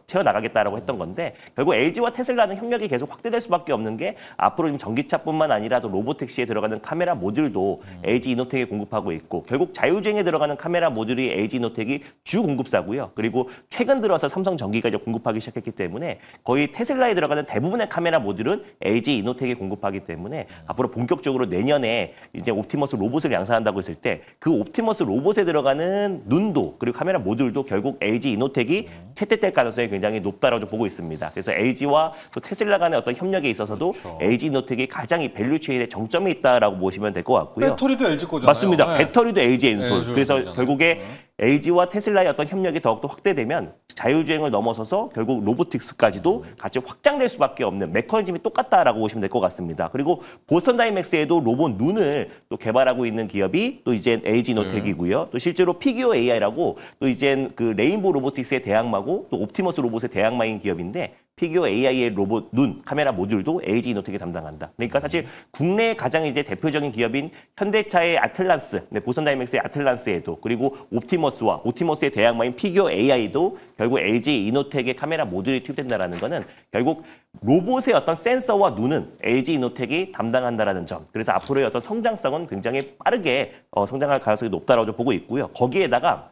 Speaker 3: 채워나가겠다라고 했던 건데 결국 LG와 테슬라는 협력이 계속 확대될 수밖에 없는 게 앞으로 지금 전기차뿐만 아니라 또 로보택시에 들어가는 카메라 모듈도 LG이노텍에 공급하고 있고 결국 자율주행에 들어가는 카메라 모듈이 LG이노텍이 주 공급사고요. 그리고 최근 들어서 삼성전기가 이제 공급하기 시작했기 때문에 거의 테슬라에 들어가는 대부분의 카메라 모듈은 LG이노텍에 공급하기 때문에 앞으로 본격적으로 내년에 이제 옵티머스 로봇을 양산한다고 했을 때 그 옵티머스 로봇에 들어가는 눈도 그리고 카메라 모듈도 결국 LG이노텍이 채택될 가능성이 굉장히 높다라고 보고 있습니다. 그래서 LG와 또 테슬라 간의 어떤 협력에 있어서도 LG이노텍이 가장 이 밸류 체인의 정점에 있다라고 보시면 될 것 같고요.
Speaker 1: 배터리도 LG 거잖아요.
Speaker 3: 맞습니다.
Speaker 1: 네.
Speaker 3: 배터리도 LG 엔솔.
Speaker 1: 네,
Speaker 3: 그래서
Speaker 1: 그러잖아요.
Speaker 3: 결국에 LG와 테슬라의 어떤 협력이 더욱더 확대되면 자율주행을 넘어서서 결국 로보틱스까지도 같이 확장될 수밖에 없는 메커니즘이 똑같다라고 보시면 될 것 같습니다. 그리고 보스턴 다이맥스에도 로봇 눈을 또 개발하고 있는 기업이 또 이제 LG이노텍이고요. 또 실제로 피규어 AI라고 또 이제 그 레인보우 로보틱스의 대항마고 또 옵티머스 로봇의 대항마인 기업인데 피규어 AI의 로봇 눈 카메라 모듈도 LG이노텍이 담당한다. 그러니까 사실 국내 가장 이제 대표적인 기업인 현대차의 아틀란스, 보스턴 다이맥스의 아틀란스에도 그리고 옵티머스와 옵티머스의 대항마인 피규어 AI도 결국 LG이노텍의 카메라 모듈이 투입된다라는 거는 결국 로봇의 어떤 센서와 눈은 LG이노텍이 담당한다라는 점. 그래서 앞으로의 어떤 성장성은 굉장히 빠르게 성장할 가능성이 높다라고 보고 있고요. 거기에다가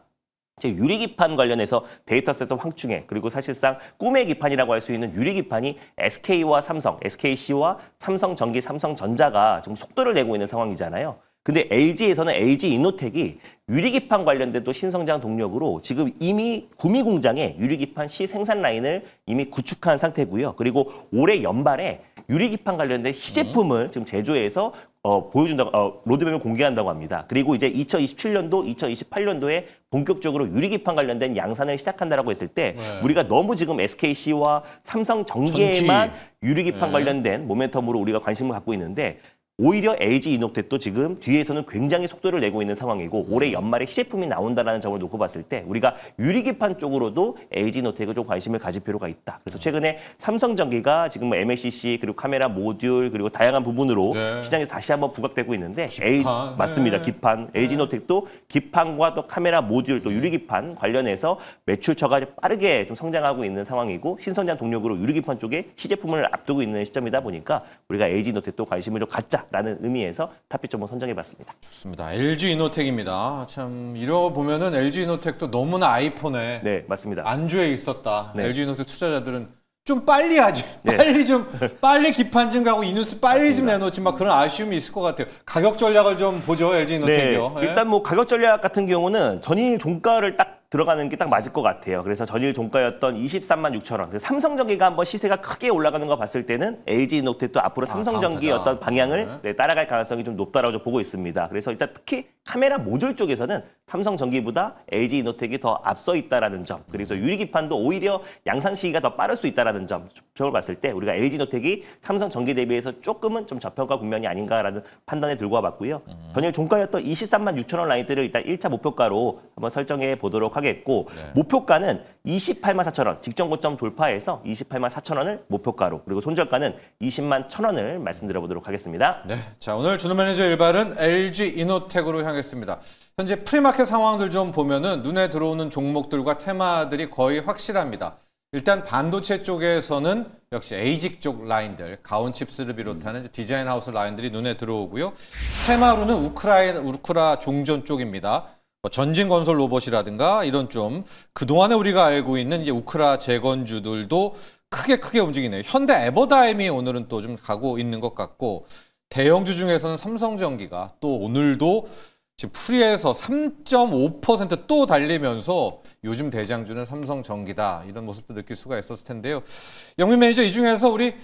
Speaker 3: 유리기판 관련해서 데이터 센터 확충에 그리고 사실상 꿈의 기판이라고 할 수 있는 유리기판이 SK와 삼성, SKC와 삼성전기, 삼성전자가 좀 속도를 내고 있는 상황이잖아요. 근데 LG에서는 LG이노텍이 유리기판 관련된 또 신성장 동력으로 지금 이미 구미 공장에 유리기판 시생산 라인을 이미 구축한 상태고요. 그리고 올해 연말에 유리기판 관련된 시제품을 지금 제조해서 보여준다고 로드맵을 공개한다고 합니다. 그리고 이제 2027년도, 2028년도에 본격적으로 유리기판 관련된 양산을 시작한다라고 했을 때 우리가 너무 지금 SKC와 삼성전기에만 유리기판 관련된 모멘텀으로 우리가 관심을 갖고 있는데 오히려 LG이노텍도 지금 뒤에서는 굉장히 속도를 내고 있는 상황이고 올해 연말에 시제품이 나온다는 점을 놓고 봤을 때 우리가 유리기판 쪽으로도 LG이노텍을 좀 관심을 가질 필요가 있다. 그래서 최근에 삼성전기가 지금 MLCC 그리고 카메라 모듈 그리고 다양한 부분으로 시장에서 다시 한번 부각되고 있는데 맞습니다. 기판. LG이노텍도 기판과 또 카메라 모듈 또 유리기판 관련해서 매출처가 빠르게 좀 성장하고 있는 상황이고 신성장 동력으로 유리기판 쪽에 시제품을 앞두고 있는 시점이다 보니까 우리가 LG이노텍도 관심을 좀 갖자. 라는 의미에서 탑-B점을 선정해봤습니다.
Speaker 1: 좋습니다. LG이노텍입니다. 참 이러 보면은 LG이노텍도 너무나 아이폰에
Speaker 3: 맞습니다.
Speaker 1: 안주해 있었다. LG이노텍 투자자들은 좀 빨리 하지. 빨리 기판 좀 가고 이 뉴스 빨리
Speaker 3: 맞습니다.
Speaker 1: 좀 내놓지 막 그런 아쉬움이 있을 것 같아요. 가격 전략을 좀 보죠. LG이노텍이요.
Speaker 3: 일단 뭐 가격 전략 같은 경우는 전일 종가를 딱 들어가는 게 딱 맞을 것 같아요. 그래서 전일 종가였던 23만 6천 원. 삼성전기가 한번 시세가 크게 올라가는 거 봤을 때는 LG이노텍도 앞으로 삼성전기의 어떤 방향을 따라갈 가능성이 좀 높다라고 보고 있습니다. 그래서 일단 특히 카메라 모듈 쪽에서는 삼성전기보다 LG이노텍이 더 앞서 있다라는 점. 그래서 유리기판도 오히려 양산 시기가 더 빠를 수 있다라는 점을 봤을 때 우리가 LG이노텍이 삼성전기 대비해서 조금은 좀 저평가 국면이 아닌가라는 판단에 들고 와봤고요. 전일 종가였던 23만 6천 원 라인대를 일단 1차 목표가로 한번 설정해 보도록 하겠고 목표가는 28만 4천 원, 직전 고점 돌파해서 28만 4천 원을 목표가로 그리고 손절가는 20만 1천 원을 말씀드려보도록 하겠습니다.
Speaker 1: 네, 자 오늘 준우 매니저 일발은 LG이노텍으로 향했습니다. 현재 프리마켓 상황들 좀 보면은 눈에 들어오는 종목들과 테마들이 거의 확실합니다. 일단 반도체 쪽에서는 역시 에이직 쪽 라인들, 가온칩스를 비롯하는 디자인 하우스 라인들이 눈에 들어오고요. 테마로는 우크라 종전 쪽입니다. 전진 건설 로봇이라든가 이런 좀 그동안에 우리가 알고 있는 이제 우크라 재건주들도 크게 움직이네요. 현대 에버다임이 오늘은 또 좀 가고 있는 것 같고 대형주 중에서는 삼성전기가 또 오늘도 지금 프리에서 3.5% 또 달리면서 요즘 대장주는 삼성전기다 이런 모습도 느낄 수가 있었을 텐데요. 영민 매니저 이 중에서 우리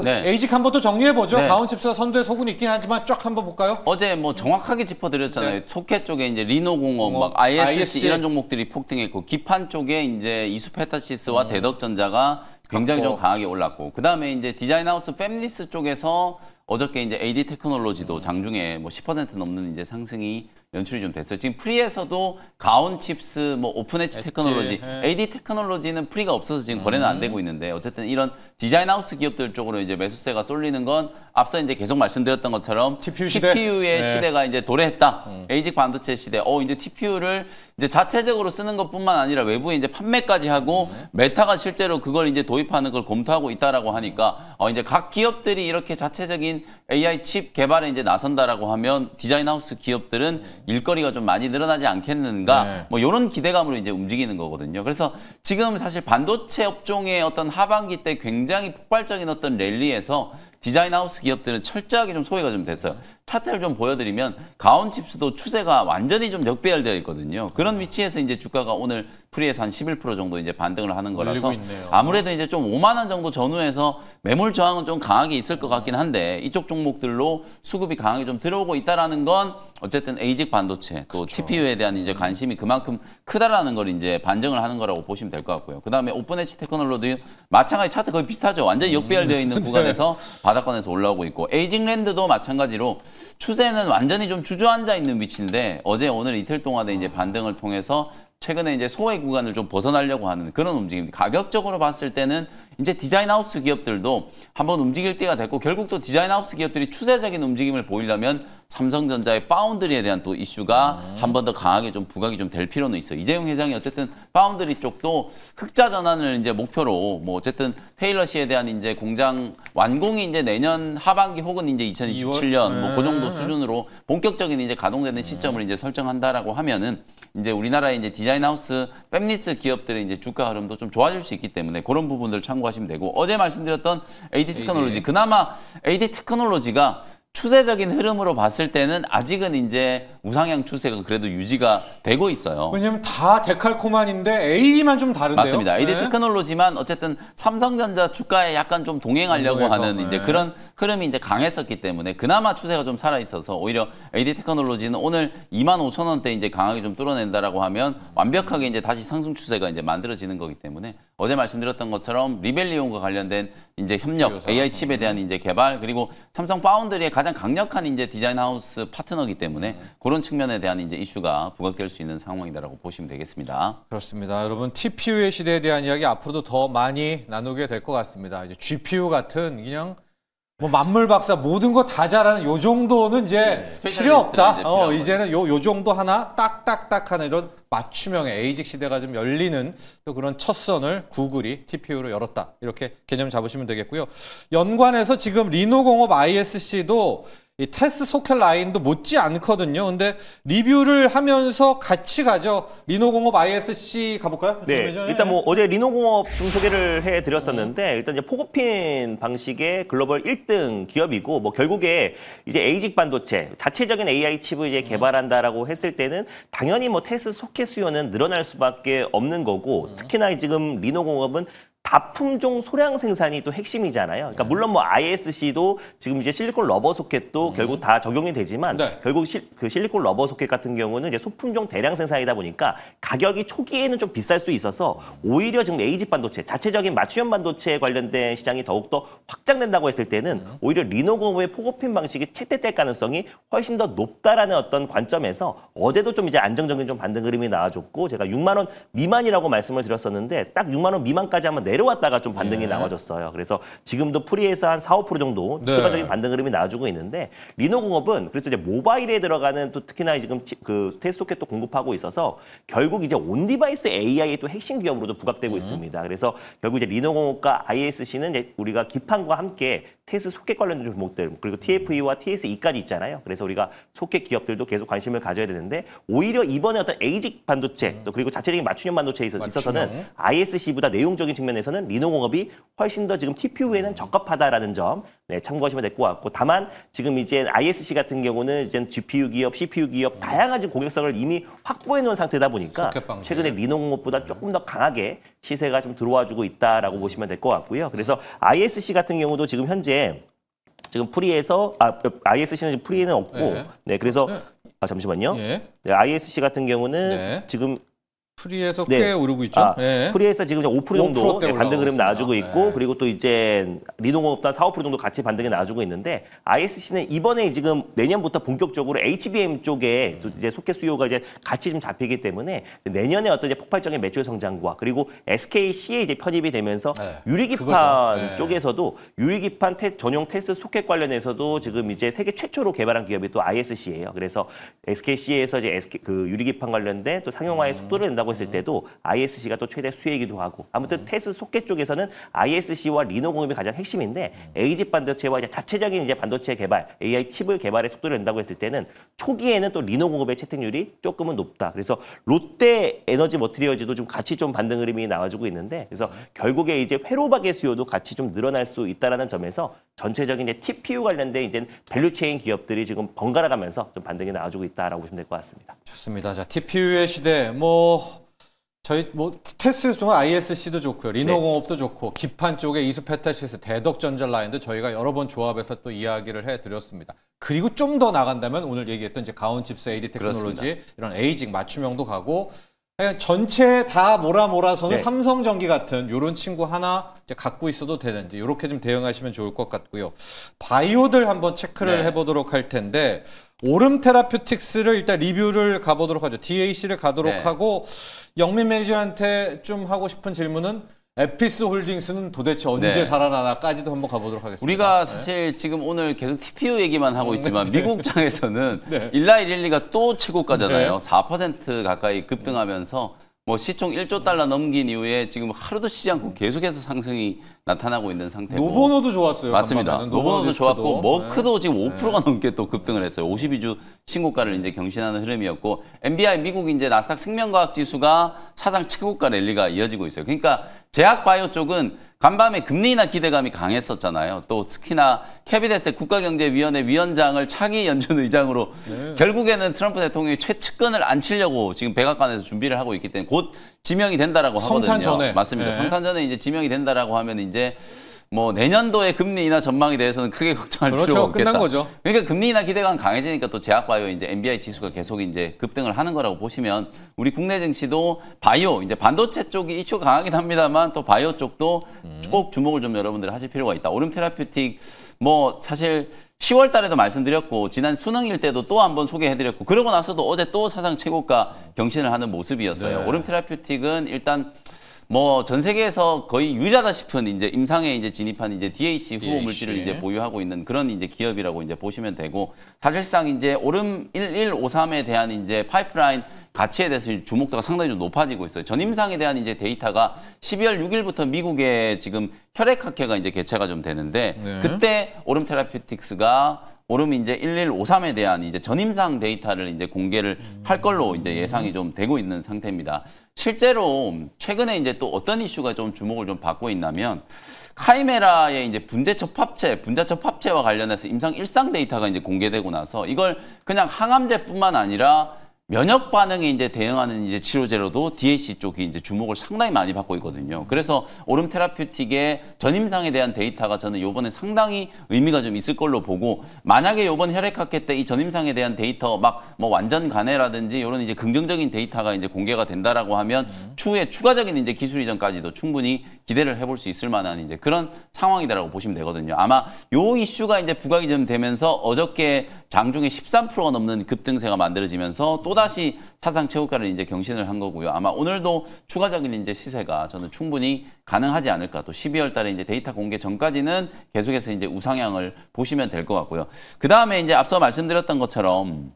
Speaker 2: 네.
Speaker 1: 에이직 한번 또 정리해보죠.
Speaker 2: 네.
Speaker 1: 가온칩스가 선두에 소문이 있긴 하지만 쫙 한번 볼까요?
Speaker 2: 어제 뭐 정확하게 짚어드렸잖아요.
Speaker 1: 네.
Speaker 2: 소켓 쪽에 이제 리노공업, 막 ISC 이런 종목들이 폭등했고, 기판 쪽에 이제 이수페타시스와 대덕전자가 굉장히 좀 강하게 올랐고, 그 다음에 이제 디자인하우스 팹리스 쪽에서 어저께 이제 AD 테크놀로지도 장중에 뭐 10% 넘는 이제 상승이 연출이 좀 됐어요. 지금 프리에서도 가온칩스, 뭐 오픈엣지 테크놀로지, AD 테크놀로지는 프리가 없어서 지금 거래는 안 되고 있는데, 어쨌든 이런 디자인하우스 기업들 쪽으로 이제 매수세가 쏠리는 건 앞서 이제 계속 말씀드렸던 것처럼
Speaker 1: TPU 시대?
Speaker 2: TPU의 시대가 이제 도래했다. 에이직 반도체 시대. 이제 TPU를 이제 자체적으로 쓰는 것뿐만 아니라 외부에 이제 판매까지 하고 메타가 실제로 그걸 이제 도입하는 걸 검토하고 있다라고 하니까 이제 각 기업들이 이렇게 자체적인 AI 칩 개발에 이제 나선다라고 하면 디자인하우스 기업들은 일거리가 좀 많이 늘어나지 않겠는가,
Speaker 1: 네.
Speaker 2: 뭐 이런 기대감으로 이제 움직이는 거거든요. 그래서 지금 사실 반도체 업종의 어떤 하반기 때 굉장히 폭발적인 어떤 랠리에서 디자인하우스 기업들은 철저하게 좀 소외가 좀 됐어요. 차트를 좀 보여드리면 가온칩스도 추세가 완전히 좀 역배열되어 있거든요. 그런 위치에서 이제 주가가 오늘 프리에서 한 11% 정도 이제 반등을 하는 거라서 아무래도 이제 좀 5만 원 정도 전후에서 매물 저항은 좀 강하게 있을 것 같긴 한데, 이쪽 종목들로 수급이 강하게 좀 들어오고 있다라는 건 어쨌든 에이직 반도체 또 TPU에 대한 이제 관심이 그만큼 크다라는 걸 이제 반증을 하는 거라고 보시면 될 것 같고요. 그다음에 오픈엣지 테크놀로지 마찬가지 차트 거의 비슷하죠. 완전히 역배열되어 있는 구간에서 바닥권에서 올라오고 있고, 에이직랜드도 마찬가지로 추세는 완전히 좀 주저앉아 있는 위치인데 어제 오늘 이틀 동안에 이제 반등을 통해서 최근에 이제 소외 구간을 좀 벗어나려고 하는 그런 움직임입니다. 가격적으로 봤을 때는 이제 디자인하우스 기업들도 한번 움직일 때가 됐고, 결국 또 디자인하우스 기업들이 추세적인 움직임을 보이려면 삼성전자의 파운드리에 대한 또 이슈가 한 번 더 강하게 좀 부각이 좀 될 필요는 있어요. 이재용 회장이 어쨌든 파운드리 쪽도 흑자 전환을 이제 목표로 뭐 어쨌든 테일러시에 대한 이제 공장 완공이 이제 내년 하반기 혹은 이제 2027년 뭐 그 정도 수준으로 본격적인 이제 가동되는 시점을 이제 설정한다라고 하면은 이제 우리나라의 이제 디자인하우스 팹리스 기업들의 이제 주가 흐름도 좀 좋아질 수 있기 때문에 그런 부분들 참고하시면 되고, 어제 말씀드렸던 AD 테크놀로지, 그나마 AD 테크놀로지가 추세적인 흐름으로 봤을 때는 아직은 이제 우상향 추세가 그래도 유지가 되고 있어요.
Speaker 1: 왜냐면 다 데칼코만인데 AE만 좀 다른데요.
Speaker 2: 맞습니다. AD 테크놀로지만 어쨌든 삼성전자 주가에 약간 좀 동행하려고 하는 이제 그런 흐름이 이제 강했었기 때문에 그나마 추세가 좀 살아 있어서 오히려 AD 테크놀로지는 오늘 25,000원대 이제 강하게 좀 뚫어낸다라고 하면 완벽하게 이제 다시 상승 추세가 이제 만들어지는 거기 때문에 어제 말씀드렸던 것처럼 리벨리온과 관련된 이제 협력, AI 칩에 대한 이제 개발, 그리고 삼성 파운드리의 가장 강력한 이제 디자인 하우스 파트너이기 때문에 그런 측면에 대한 이제 이슈가 부각될 수 있는 상황이다라고 보시면 되겠습니다.
Speaker 1: 그렇습니다. 여러분, TPU의 시대에 대한 이야기 앞으로도 더 많이 나누게 될 것 같습니다. 이제 GPU 같은 그냥 뭐 만물 박사 모든 거 다 잘하는 요 정도는 이제 필요 없다. 이제는 요 정도 하나 딱딱딱 하는 이런 맞춤형의 에이직 시대가 좀 열리는 또 그런 첫 선을 구글이 TPU로 열었다. 이렇게 개념 잡으시면 되겠고요. 연관해서 지금 리노공업 ISC도 이 테스 소켓 라인도 못지 않거든요. 근데 리뷰를 하면서 같이 가죠. 리노공업 ISC 가볼까요?
Speaker 3: 네, 일단 뭐 어제 리노공업 좀 소개를 해드렸었는데 일단 이제 포고핀 방식의 글로벌 1등 기업이고, 뭐 결국에 이제 에이직 반도체 자체적인 AI 칩을 이제 개발한다라고 했을 때는 당연히 뭐 테스 소켓 수요는 늘어날 수밖에 없는 거고, 특히나 지금 리노공업은 다품종 소량 생산이 또 핵심이잖아요. 그러니까 물론 뭐 ISC도 지금 이제 실리콘 러버 소켓도 결국 다 적용이 되지만 결국 그 실리콘 러버 소켓 같은 경우는 이제 소품종 대량 생산이다 보니까 가격이 초기에는 좀 비쌀 수 있어서 오히려 지금 에이직 반도체 자체적인 맞춤형 반도체에 관련된 시장이 더욱더 확장된다고 했을 때는 오히려 리노공업의 포고핀 방식이 채택될 가능성이 훨씬 더 높다라는 어떤 관점에서 어제도 좀 이제 안정적인 좀 반등 흐름이 나와줬고, 제가 6만 원 미만이라고 말씀을 드렸었는데 딱 6만 원 미만까지 한번 내려왔다가 좀 반등이 나와줬어요. 그래서 지금도 프리에서 한 4~5% 정도 추가적인 반등 흐름이 나와주고 있는데, 리노공업은 그래서 이제 모바일에 들어가는 또 특히나 지금 그 테스트 소켓도 공급하고 있어서 결국 이제 온 디바이스 AI의 또 핵심 기업으로도 부각되고 있습니다. 그래서 결국 이제 리노공업과 ISC는 이제 우리가 기판과 함께 테스트 소켓 관련된 종목들, 그리고 TFE와 TSE까지 있잖아요. 그래서 우리가 소켓 기업들도 계속 관심을 가져야 되는데, 오히려 이번에 어떤 에이직 반도체 또 그리고 자체적인 맞춤형 반도체에 있어서는 ISC보다 내용적인 측면에서는 리노공업이 훨씬 더 지금 TPU에는 적합하다라는 점, 네, 참고하시면 될 것 같고 다만 지금 이제 ISC 같은 경우는 이제 GPU 기업, CPU 기업 다양한 지금 고객성을 이미 확보해 놓은 상태다 보니까 최근에 리노공업보다 조금 더 강하게 시세가 좀 들어와주고 있다라고 보시면 될 것 같고요. 그래서 ISC 같은 경우도 지금 현재 지금 프리에서 ISC는 지금 프리에는 없고 네, 그래서 잠시만요. 네, ISC 같은 경우는 지금
Speaker 1: 프리에서 꽤 오르고 있죠.
Speaker 3: 프리에서 지금 5% 정도 반등 흐름 나와주고 있고 그리고 또 이제 리노공업도 한 4~5% 정도 같이 반등이 나와주고 있는데 ISC는 이번에 지금 내년부터 본격적으로 HBM 쪽에 또 이제 소켓 수요가 이제 같이 좀 잡히기 때문에 내년에 어떤 이제 폭발적인 매출 성장과 그리고 SKC에 이제 편입이 되면서 유리기판 쪽에서도 유리기판 전용 테스트 소켓 관련해서도 지금 이제 세계 최초로 개발한 기업이 또 ISC예요. 그래서 SKC에서 이제 그 유리기판 관련된 또 상용화의 속도를 낸다고 했을 때도 ISC가 또 최대 수혜이기도 하고 아무튼 테스트 소켓 쪽에서는 ISC와 리노공업이 가장 핵심인데 LG 반도체와 이제 자체적인 이제 반도체 개발, AI 칩을 개발의 속도를 낸다고 했을 때는 초기에는 또 리노공업의 채택률이 조금은 높다. 그래서 롯데 에너지 머티리얼즈도 좀 같이 좀 반등 흐름이 나와주고 있는데 그래서 결국에 이제 회로박의 수요도 같이 좀 늘어날 수 있다라는 점에서 전체적인 이제 TPU 관련된 이제 밸류체인 기업들이 지금 번갈아 가면서 좀 반등이 나와주고 있다라고 보시면 될 것 같습니다.
Speaker 1: 좋습니다. 자, TPU의 시대 저희 테스트 중에 ISC도 좋고요. 리노공업도 좋고 기판 쪽에 이수페타시스 대덕전자 라인도 저희가 여러 번 조합해서 또 이야기를 해드렸습니다. 그리고 좀 더 나간다면 오늘 얘기했던 이제 가온칩스, AD 테크놀로지
Speaker 2: 그렇습니다.
Speaker 1: 이런 에이징 맞춤형도 가고 전체 다 몰아서는 삼성전기 같은 이런 친구 하나 이제 갖고 있어도 되는지 이렇게 좀 대응하시면 좋을 것 같고요. 바이오들 한번 체크를 해보도록 할 텐데 오름 테라퓨틱스를 일단 리뷰를 가보도록 하죠. DAC를 가도록 하고 영민 매니저한테 좀 하고 싶은 질문은 에피스 홀딩스는 도대체 언제 살아나나까지도 한번 가보도록 하겠습니다.
Speaker 2: 우리가 사실 지금 오늘 계속 TPU 얘기만 하고 있지만 미국장에서는 일라이릴리가 또 최고가잖아요. 4% 가까이 급등하면서 뭐 시총 1조 달러 넘긴 이후에 지금 하루도 쉬지 않고 계속해서 상승이 나타나고 있는 상태고.
Speaker 1: 노보노도 좋았어요.
Speaker 2: 맞습니다. 노보노도 좋았고 머크도 지금 5%가 넘게 또 급등을 했어요. 52주 신고가를 이제 경신하는 흐름이었고 NBI 미국 이제 나스닥 생명과학 지수가 사상 최고가 랠리가 이어지고 있어요. 그러니까 제약바이오 쪽은 간밤에 금리 인하 기대감이 강했었잖아요. 또 특히나 캐비넷의 국가경제위원회 위원장을 차기 연준 의장으로 결국에는 트럼프 대통령이 최측근을 앉히려고 지금 백악관에서 준비를 하고 있기 때문에 곧 지명이 된다라고 하거든요.
Speaker 1: 성탄 전에.
Speaker 2: 맞습니다. 성탄 전에 이제 지명이 된다라고 하면 이제 뭐 내년도의 금리 인하 전망에 대해서는 크게 걱정할 필요가 없겠다.
Speaker 1: 끝난 거죠.
Speaker 2: 그러니까 금리 인하 기대감 강해지니까 또 제약바이오 이제 NBI 지수가 계속 이제 급등을 하는 거라고 보시면 우리 국내 증시도 바이오 이제 반도체 쪽이 이슈가 강하긴 합니다만 또 바이오 쪽도 꼭 주목을 좀 여러분들 하실 필요가 있다. 오름 테라퓨틱 뭐 사실 10월 달에도 말씀드렸고 지난 수능일 때도 또 한 번 소개해드렸고 그러고 나서도 어제 또 사상 최고가 경신을 하는 모습이었어요. 오름 테라퓨틱은 일단 뭐 전 세계에서 거의 유일하다 싶은 이제 임상에 이제 진입한 이제 DAC 후보 물질을 이제 보유하고 있는 그런 이제 기업이라고 이제 보시면 되고 사실상 이제 오름 1153에 대한 이제 파이프라인 가치에 대해서 주목도가 상당히 좀 높아지고 있어요. 전임상에 대한 이제 데이터가 12월 6일부터 미국에 지금 혈액학회가 이제 개최가 좀 되는데 그때 오름 테라퓨틱스가 오름 이제 1153에 대한 이제 전임상 데이터를 이제 공개를 할 걸로 이제 예상이 좀 되고 있는 상태입니다. 실제로 최근에 이제 또 어떤 이슈가 좀 주목을 좀 받고 있냐면 카이메라의 이제 분자 접합체와 관련해서 임상 1상 데이터가 이제 공개되고 나서 이걸 그냥 항암제뿐만 아니라 면역 반응에 이제 대응하는 이제 치료제로도 DAC 쪽이 이제 주목을 상당히 많이 받고 있거든요. 그래서 오름 테라퓨틱의 전임상에 대한 데이터가 저는 이번에 상당히 의미가 좀 있을 걸로 보고 만약에 이번 혈액학회 때 이 전임상에 대한 데이터 막 뭐 완전 간해라든지 이런 이제 긍정적인 데이터가 이제 공개가 된다라고 하면 추후에 추가적인 이제 기술 이전까지도 충분히 기대를 해볼 수 있을 만한 이제 그런 상황이다라고 보시면 되거든요. 아마 요 이슈가 이제 부각이 좀 되면서 어저께 장중에 13%가 넘는 급등세가 만들어지면서 또다시 사상 최고가를 이제 경신을 한 거고요. 아마 오늘도 추가적인 이제 시세가 저는 충분히 가능하지 않을까. 또 12월 달에 이제 데이터 공개 전까지는 계속해서 이제 우상향을 보시면 될 것 같고요. 그 다음에 이제 앞서 말씀드렸던 것처럼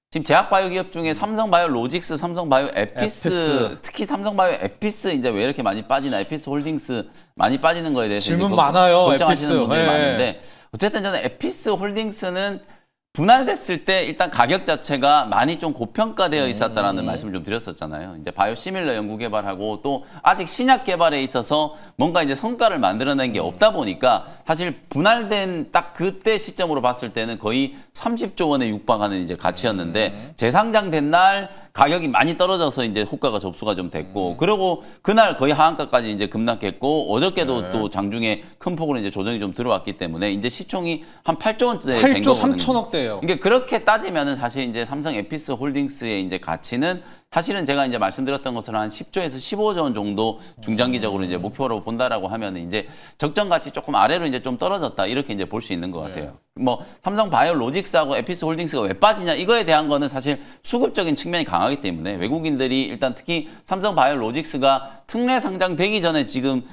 Speaker 2: 지금 제약바이오 기업 중에 삼성바이오로직스, 삼성바이오 에피스, 특히 삼성바이오 에피스 이제 왜 이렇게 많이 빠지나, 에피스 홀딩스 많이 빠지는 거에 대해서
Speaker 1: 질문 많아요.
Speaker 2: 걱정하시는
Speaker 1: 에피스.
Speaker 2: 분들이 많은데 어쨌든 저는 에피스 홀딩스는 분할됐을 때 일단 가격 자체가 많이 좀 고평가되어 있었다라는 말씀을 좀 드렸었잖아요. 이제 바이오시밀러 연구 개발하고 또 아직 신약 개발에 있어서 뭔가 이제 성과를 만들어낸 게 없다 보니까 사실 분할된 딱 그때 시점으로 봤을 때는 거의 30조 원에 육박하는 이제 가치였는데 재상장된 날 가격이 많이 떨어져서 이제 호가가 접수가 좀 됐고 그리고 그날 거의 하한가까지 이제 급락했고 어저께도 또 장중에 큰 폭으로 이제 조정이 좀 들어왔기 때문에 이제 시총이 한 8조 원대 된
Speaker 1: 8조
Speaker 2: 거거든요.
Speaker 1: 3천억대예요.
Speaker 2: 이게 그렇게 따지면은 사실 이제 삼성 에피스 홀딩스의 이제 가치는 사실은 제가 이제 말씀드렸던 것처럼 한 10조에서 15조 원 정도 중장기적으로 이제 목표로 본다라고 하면은 이제 적정 가치 조금 아래로 이제 좀 떨어졌다 이렇게 이제 볼 수 있는 것 같아요. 뭐 삼성 바이오로직스하고 에피스 홀딩스가 왜 빠지냐 이거에 대한 거는 사실 수급적인 측면이 강하기 때문에 외국인들이 일단 특히 삼성 바이오로직스가 특례 상장되기 전에 지금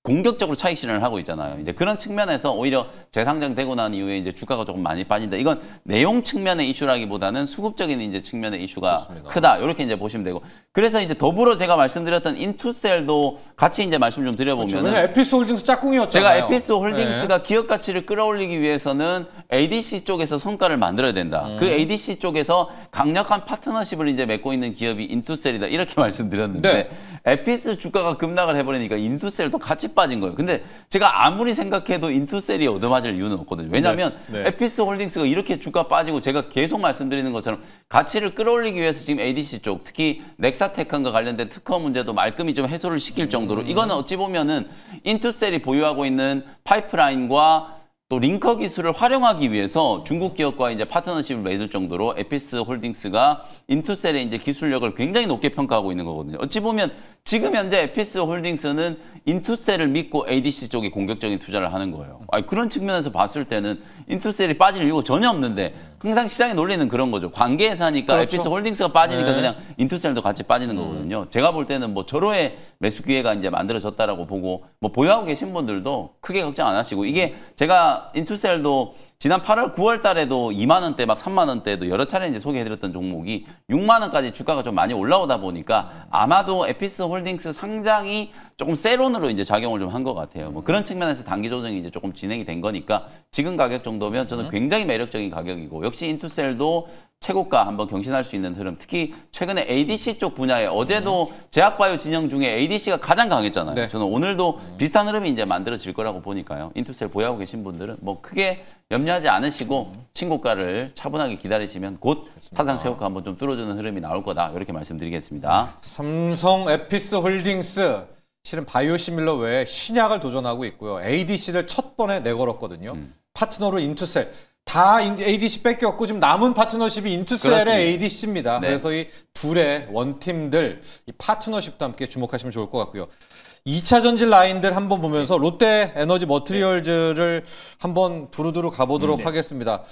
Speaker 2: 공격적으로 차익 실현을 하고 있잖아요. 이제 그런 측면에서 오히려 재상장되고 난 이후에 이제 주가가 조금 많이 빠진다. 이건 내용 측면의 이슈라기보다는 수급적인 이제 측면의 이슈가
Speaker 1: 좋습니다.
Speaker 2: 크다. 이렇게 이제 보시면 되고. 그래서 이제 더불어 제가 말씀드렸던 인투셀도 같이 이제 말씀 좀 드려보면은
Speaker 1: 왜냐면 에피스 홀딩스 짝꿍이었잖아요.
Speaker 2: 제가 에피스 홀딩스가 기업 가치를 끌어올리기 위해서는 ADC 쪽에서 성과를 만들어야 된다. 그 ADC 쪽에서 강력한 파트너십을 이제 맺고 있는 기업이 인투셀이다. 이렇게 말씀드렸는데 에피스 주가가 급락을 해버리니까 인투셀도 같이 빠진 거예요. 근데 제가 아무리 생각해도 인투셀이 얻어맞을 이유는 없거든요. 왜냐하면 에피스 홀딩스가 이렇게 주가 빠지고 제가 계속 말씀드리는 것처럼 가치를 끌어올리기 위해서 지금 ADC 쪽 특히 넥사테크과 관련된 특허 문제도 말끔히 좀 해소를 시킬 정도로 이거는 어찌 보면은 인투셀이 보유하고 있는 파이프라인과 또 링커 기술을 활용하기 위해서 중국 기업과 이제 파트너십을 맺을 정도로 에피스 홀딩스가 인투셀의 이제 기술력을 굉장히 높게 평가하고 있는 거거든요. 어찌 보면 지금 현재 에피스 홀딩스는 인투셀을 믿고 ADC 쪽에 공격적인 투자를 하는 거예요. 아니, 그런 측면에서 봤을 때는 인투셀이 빠질 이유가 전혀 없는데 항상 시장의 논리는 그런 거죠. 관계에서 하니까
Speaker 1: 그렇죠.
Speaker 2: 에피스 홀딩스가 빠지니까 그냥 인투셀도 같이 빠지는 거거든요. 제가 볼 때는 뭐 절호의 매수 기회가 이제 만들어졌다라고 보고 뭐 보유하고 계신 분들도 크게 걱정 안 하시고 이게 제가 인투셀도 지난 8월, 9월 달에도 2만 원대, 막 3만 원대도 여러 차례 이제 소개해드렸던 종목이 6만 원까지 주가가 좀 많이 올라오다 보니까 아마도 에피스 홀딩스 상장이 조금 세론으로 이제 작용을 좀 한 것 같아요. 뭐 그런 측면에서 단기 조정이 이제 조금 진행이 된 거니까 지금 가격 정도면 저는 굉장히 매력적인 가격이고 역시 인투셀도 최고가 한번 경신할 수 있는 흐름. 특히 최근에 ADC 쪽 분야에 어제도 제약바이오 진영 중에 ADC가 가장 강했잖아요.
Speaker 1: 네.
Speaker 2: 저는 오늘도 비슷한 흐름이 이제 만들어질 거라고 보니까요. 인투셀 보유하고 계신 분들은 뭐 크게 염려하지 않으시고 신고가를 차분하게 기다리시면 곧 타상 최고가 한번 좀 뚫어주는 흐름이 나올 거다. 이렇게 말씀드리겠습니다.
Speaker 1: 삼성 에피스 홀딩스 실은 바이오시밀러 외에 신약을 도전하고 있고요. ADC를 첫 번에 내걸었거든요. 파트너로 인투셀. 다 ADC 뺏겼고 지금 남은 파트너십이 인투셀의
Speaker 2: 그렇습니다.
Speaker 1: ADC입니다.
Speaker 2: 네.
Speaker 1: 그래서 이 둘의 원팀들 이 파트너십도 함께 주목하시면 좋을 것 같고요. 2차 전지 라인들 한번 보면서 롯데 에너지 머티리얼즈를 한번 두루두루 가보도록 하겠습니다.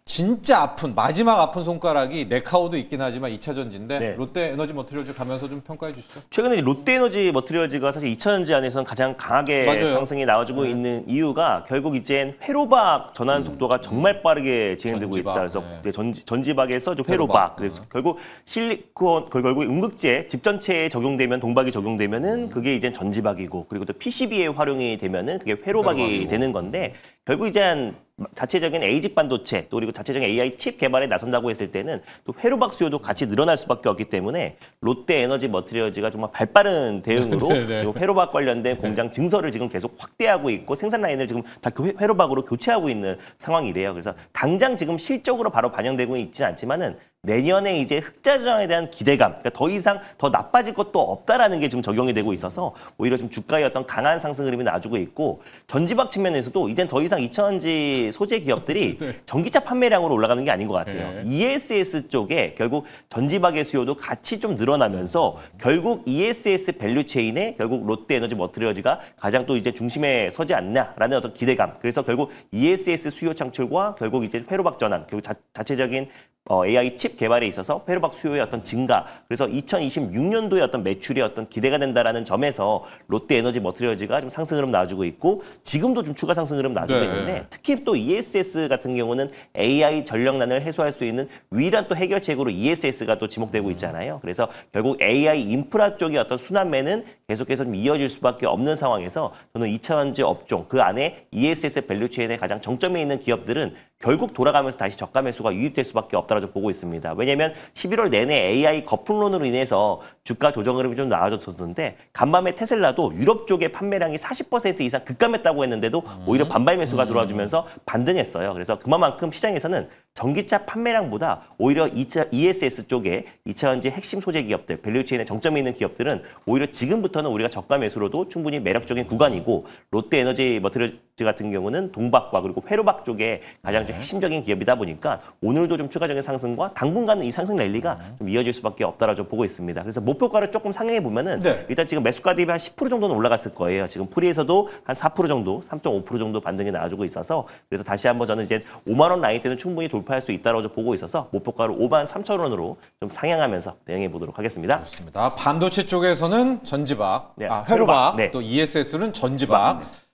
Speaker 1: 진짜 아픈 마지막 아픈 손가락이 네카오도 있긴 하지만 2차 전지인데
Speaker 3: 네.
Speaker 1: 롯데 에너지 머티리얼즈 가면서 좀 평가해 주시죠.
Speaker 3: 최근에 롯데에너지 머티리얼즈가 사실 2차전지 안에서는 가장 강하게
Speaker 1: 맞아요.
Speaker 3: 상승이 나와주고 있는 이유가 결국 이제는 회로박 전환 속도가 정말 빠르게 진행되고
Speaker 1: 전지박,
Speaker 3: 있다. 그래서
Speaker 1: 네.
Speaker 3: 전지박에서 좀
Speaker 1: 회로박.
Speaker 3: 회로박. 그래서 결국 실리콘, 결국 음극재 집 전체에 적용되면 동박이 적용되면은 그게 이제 전지박이고 그리고 또 PCB에 활용이 되면은 그게 회로박이
Speaker 1: 회로박이고.
Speaker 3: 되는 건데 결국 이제 자체적인 AG 반도체 또 그리고 자체적인 AI 칩 개발에 나선다고 했을 때는 또 회로박 수요도 같이 늘어날 수밖에 없기 때문에 롯데 에너지 머티리얼즈가 정말 발빠른 대응으로 지금 회로박 관련된 공장 증설을 지금 계속 확대하고 있고 생산 라인을 지금 다 회로박으로 교체하고 있는 상황이래요. 그래서 당장 지금 실적으로 바로 반영되고 있지는 않지만은 내년에 이제 흑자 저장에 대한 기대감, 그러니까 더 이상 더 나빠질 것도 없다라는 게 지금 적용이 되고 있어서 오히려 좀 주가의 어떤 강한 상승 흐름이 나와주고 있고 전지박 측면에서도 이젠 더 이상 2차전지 소재 기업들이 전기차 판매량으로 올라가는 게 아닌 것 같아요. ESS 쪽에 결국 전지박의 수요도 같이 좀 늘어나면서 결국 ESS 밸류 체인에 결국 롯데 에너지 머티리얼즈가 가장 또 이제 중심에 서지 않나라는 어떤 기대감. 그래서 결국 ESS 수요 창출과 결국 이제 회로박 전환, 결국 자체적인 AI 칩 개발에 있어서 회로박 수요의 어떤 증가, 그래서 2026년도에 어떤 매출이 어떤 기대가 된다라는 점에서 롯데에너지 머티리얼즈가 좀 상승 흐름 놔주고 있고 지금도 좀 추가 상승 흐름 놔주고 있는데 특히 또 ESS 같은 경우는 AI 전력난을 해소할 수 있는 유일한 또 해결책으로 ESS가 또 지목되고 있잖아요. 그래서 결국 AI 인프라 쪽의 어떤 순환매는 계속해서 좀 이어질 수밖에 없는 상황에서 저는 2차전지 업종 그 안에 ESS 밸류체인의 가장 정점에 있는 기업들은 결국 돌아가면서 다시 저가 매수가 유입될 수밖에 없다고 보고 있습니다. 왜냐하면 11월 내내 AI 거품론으로 인해서 주가 조정 흐름이 좀 나아졌었는데 간밤에 테슬라도 유럽 쪽의 판매량이 40% 이상 급감했다고 했는데도 오히려 반발 매수가 들어와주면서 반등했어요. 그래서 그만큼 시장에서는 전기차 판매량보다 오히려 ESS 쪽에 2차전지 핵심 소재 기업들, 밸류체인의 정점에 있는 기업들은 오히려 지금부터는 우리가 저가 매수로도 충분히 매력적인 구간이고 롯데에너지 머티리얼즈 같은 경우는 동박과 그리고 회로박 쪽에 가장 좀 핵심적인 기업이다 보니까 오늘도 좀 추가적인 상승과 당분간은 이 상승 랠리가 좀 이어질 수밖에 없다라고 좀 보고 있습니다. 그래서 목표가를 조금 상향해 보면은 일단 지금 매수가 대비 한 10% 정도는 올라갔을 거예요. 지금 프리에서도 한 4% 정도, 3.5% 정도 반등이 나와주고 있어서 그래서 다시 한번 저는 이제 5만 원 라인 때는 충분히 돌파할 수 있다라고 좀 보고 있어서 목표가를 5만 3천 원으로 좀 상향하면서 대응해 보도록 하겠습니다.
Speaker 1: 좋습니다. 반도체 쪽에서는 전지박,
Speaker 3: 네,
Speaker 1: 회로박,
Speaker 3: 네.
Speaker 1: 또 ESS는 전지박.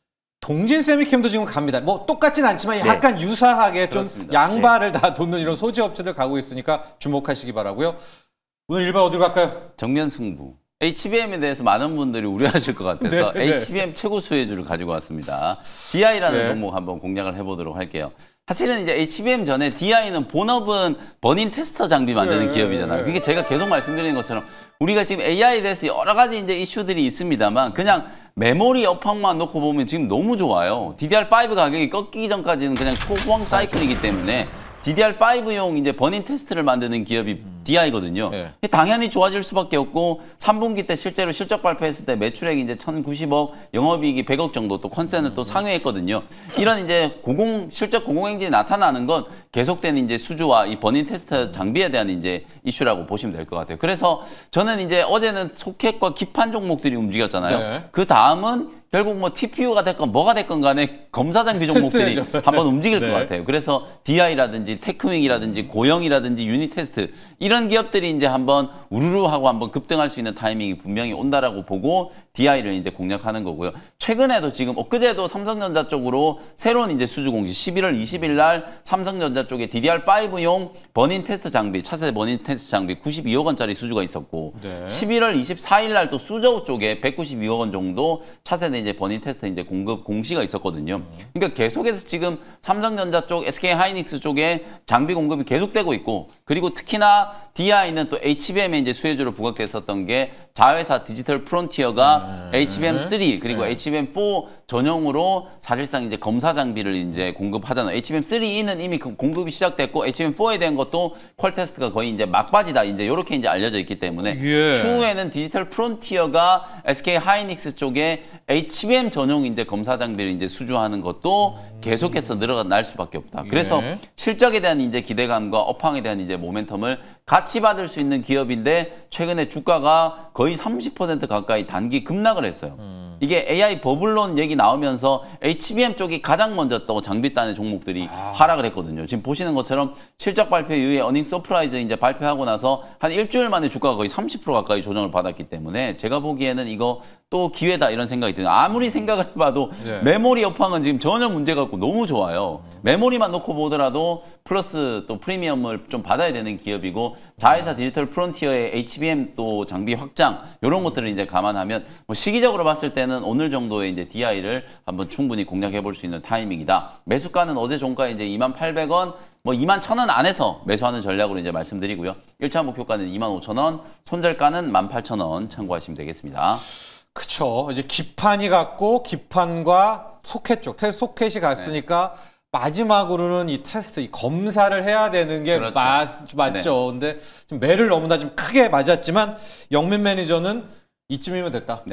Speaker 1: 동진 세미캠도 지금 갑니다. 뭐 똑같진 않지만 약간 유사하게 좀
Speaker 2: 그렇습니다.
Speaker 1: 양발을 다 돋는 이런 소재 업체들 가고 있으니까 주목하시기 바라고요. 오늘 일반 어디로 갈까요?
Speaker 2: 정면 승부. HBM에 대해서 많은 분들이 우려하실 것 같아서 HBM 최고 수혜주를 가지고 왔습니다. DI라는 종목 한번 공략을 해보도록 할게요. 사실은 이제 HBM 전에 DI는 본업은 버닝 테스터 장비 만드는 기업이잖아요. 그게 제가 계속 말씀드리는 것처럼 우리가 지금 AI에 대해서 여러 가지 이제 이슈들이 있습니다만 그냥 메모리 업황만 놓고 보면 지금 너무 좋아요. DDR5 가격이 꺾이기 전까지는 그냥 초호황 사이클이기 때문에 DDR5용 이제 버닝 테스트를 만드는 기업이 DI거든요. 당연히 좋아질 수밖에 없고 3분기 때 실제로 실적 발표했을 때 매출액이 이제 1,090억, 영업이익이 100억 정도 또 컨센을 또 상회했거든요. 이런 이제 실적 고공행진이 나타나는 건 계속되는 이제 수주와 이 버닝 테스트 장비에 대한 이제 이슈라고 보시면 될 것 같아요. 그래서 저는 이제 어제는 소켓과 기판 종목들이 움직였잖아요. 그 다음은 결국 뭐 TPU가 됐건 뭐가 됐건 간에 검사 장비 종목들이 한번 움직일 것 같아요. 그래서 DI라든지 테크윙이라든지 고영이라든지 유니테스트 이런 기업들이 이제 한번 우르르 하고 한번 급등할 수 있는 타이밍이 분명히 온다라고 보고 DI를 이제 공략하는 거고요. 최근에도 지금 엊그제도 삼성전자 쪽으로 새로운 이제 수주 공시 11월 20일 날 삼성전자 쪽에 DDR5용 버닝 테스트 장비, 차세대 버닝 테스트 장비 92억 원짜리 수주가 있었고 11월 24일 날 또 수저우 쪽에 192억 원 정도 차세대 이제 버닝 테스트 이제 공급 공시가 있었거든요. 그러니까 계속해서 지금 삼성전자 쪽, SK 하이닉스 쪽에 장비 공급이 계속되고 있고 그리고 특히나 DI는 또 HBM에 이제 수혜주로 부각됐었던 게 자회사 디지털 프론티어가 HBM3 그리고 HBM4 전용으로 사실상 이제 검사 장비를 이제 공급하잖아요. HBM3E는 이미 공급이 시작됐고 HBM4에 대한 것도 퀄 테스트가 거의 이제 막바지다 이제 이렇게 이제 알려져 있기 때문에 추후에는 디지털 프론티어가 SK 하이닉스 쪽에 HBM 전용 이제 검사 장비를 이제 수주하는 것도 계속해서 늘어날 수밖에 없다. 그래서 실적에 대한 이제 기대감과 업황에 대한 이제 모멘텀을 같이 받을 수 있는 기업인데 최근에 주가가 거의 30% 가까이 단기 급락을 했어요. 이게 AI 버블론 얘기 나오면서 HBM 쪽이 가장 먼저 또 장비단의 종목들이 하락을 했거든요. 지금 보시는 것처럼 실적 발표 이후에 어닝 서프라이즈 이제 발표하고 나서 한 일주일 만에 주가가 거의 30% 가까이 조정을 받았기 때문에 제가 보기에는 이거 또 기회다 이런 생각이 드는. 아무리 생각을 해봐도 메모리 업황은 지금 전혀 문제가 없고 너무 좋아요. 메모리만 놓고 보더라도 플러스 또 프리미엄을 좀 받아야 되는 기업이고 자회사 디지털 프론티어의 HBM 또 장비 확장 이런 것들을 이제 감안하면 뭐 시기적으로 봤을 때는 오늘 정도의 이제 DI를 한번 충분히 공략해 볼 수 있는 타이밍이다. 매수가는 어제 종가 이제 28,000원, 뭐 21,000원 안에서 매수하는 전략으로 이제 말씀드리고요. 1차 목표가는 25,000원, 손절가는 18,000원 참고하시면 되겠습니다.
Speaker 1: 그쵸. 이제 기판이 갔고 기판과 소켓 쪽, 테스트 소켓이 갔으니까 마지막으로는 이 테스트, 이 검사를 해야 되는 게 맞죠. 근데 지금 매를 너무나 좀 크게 맞았지만 영민 매니저는 이쯤이면 됐다.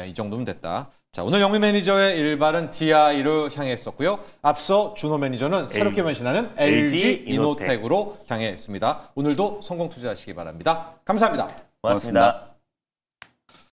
Speaker 1: 이 정도면 됐다. 자, 오늘 영민 매니저의 일발은 DI로 향했었고요. 앞서 준호 매니저는 새롭게 변신하는 LG 이노텍으로 향했습니다. 오늘도 성공 투자하시기 바랍니다. 감사합니다.
Speaker 3: 고맙습니다.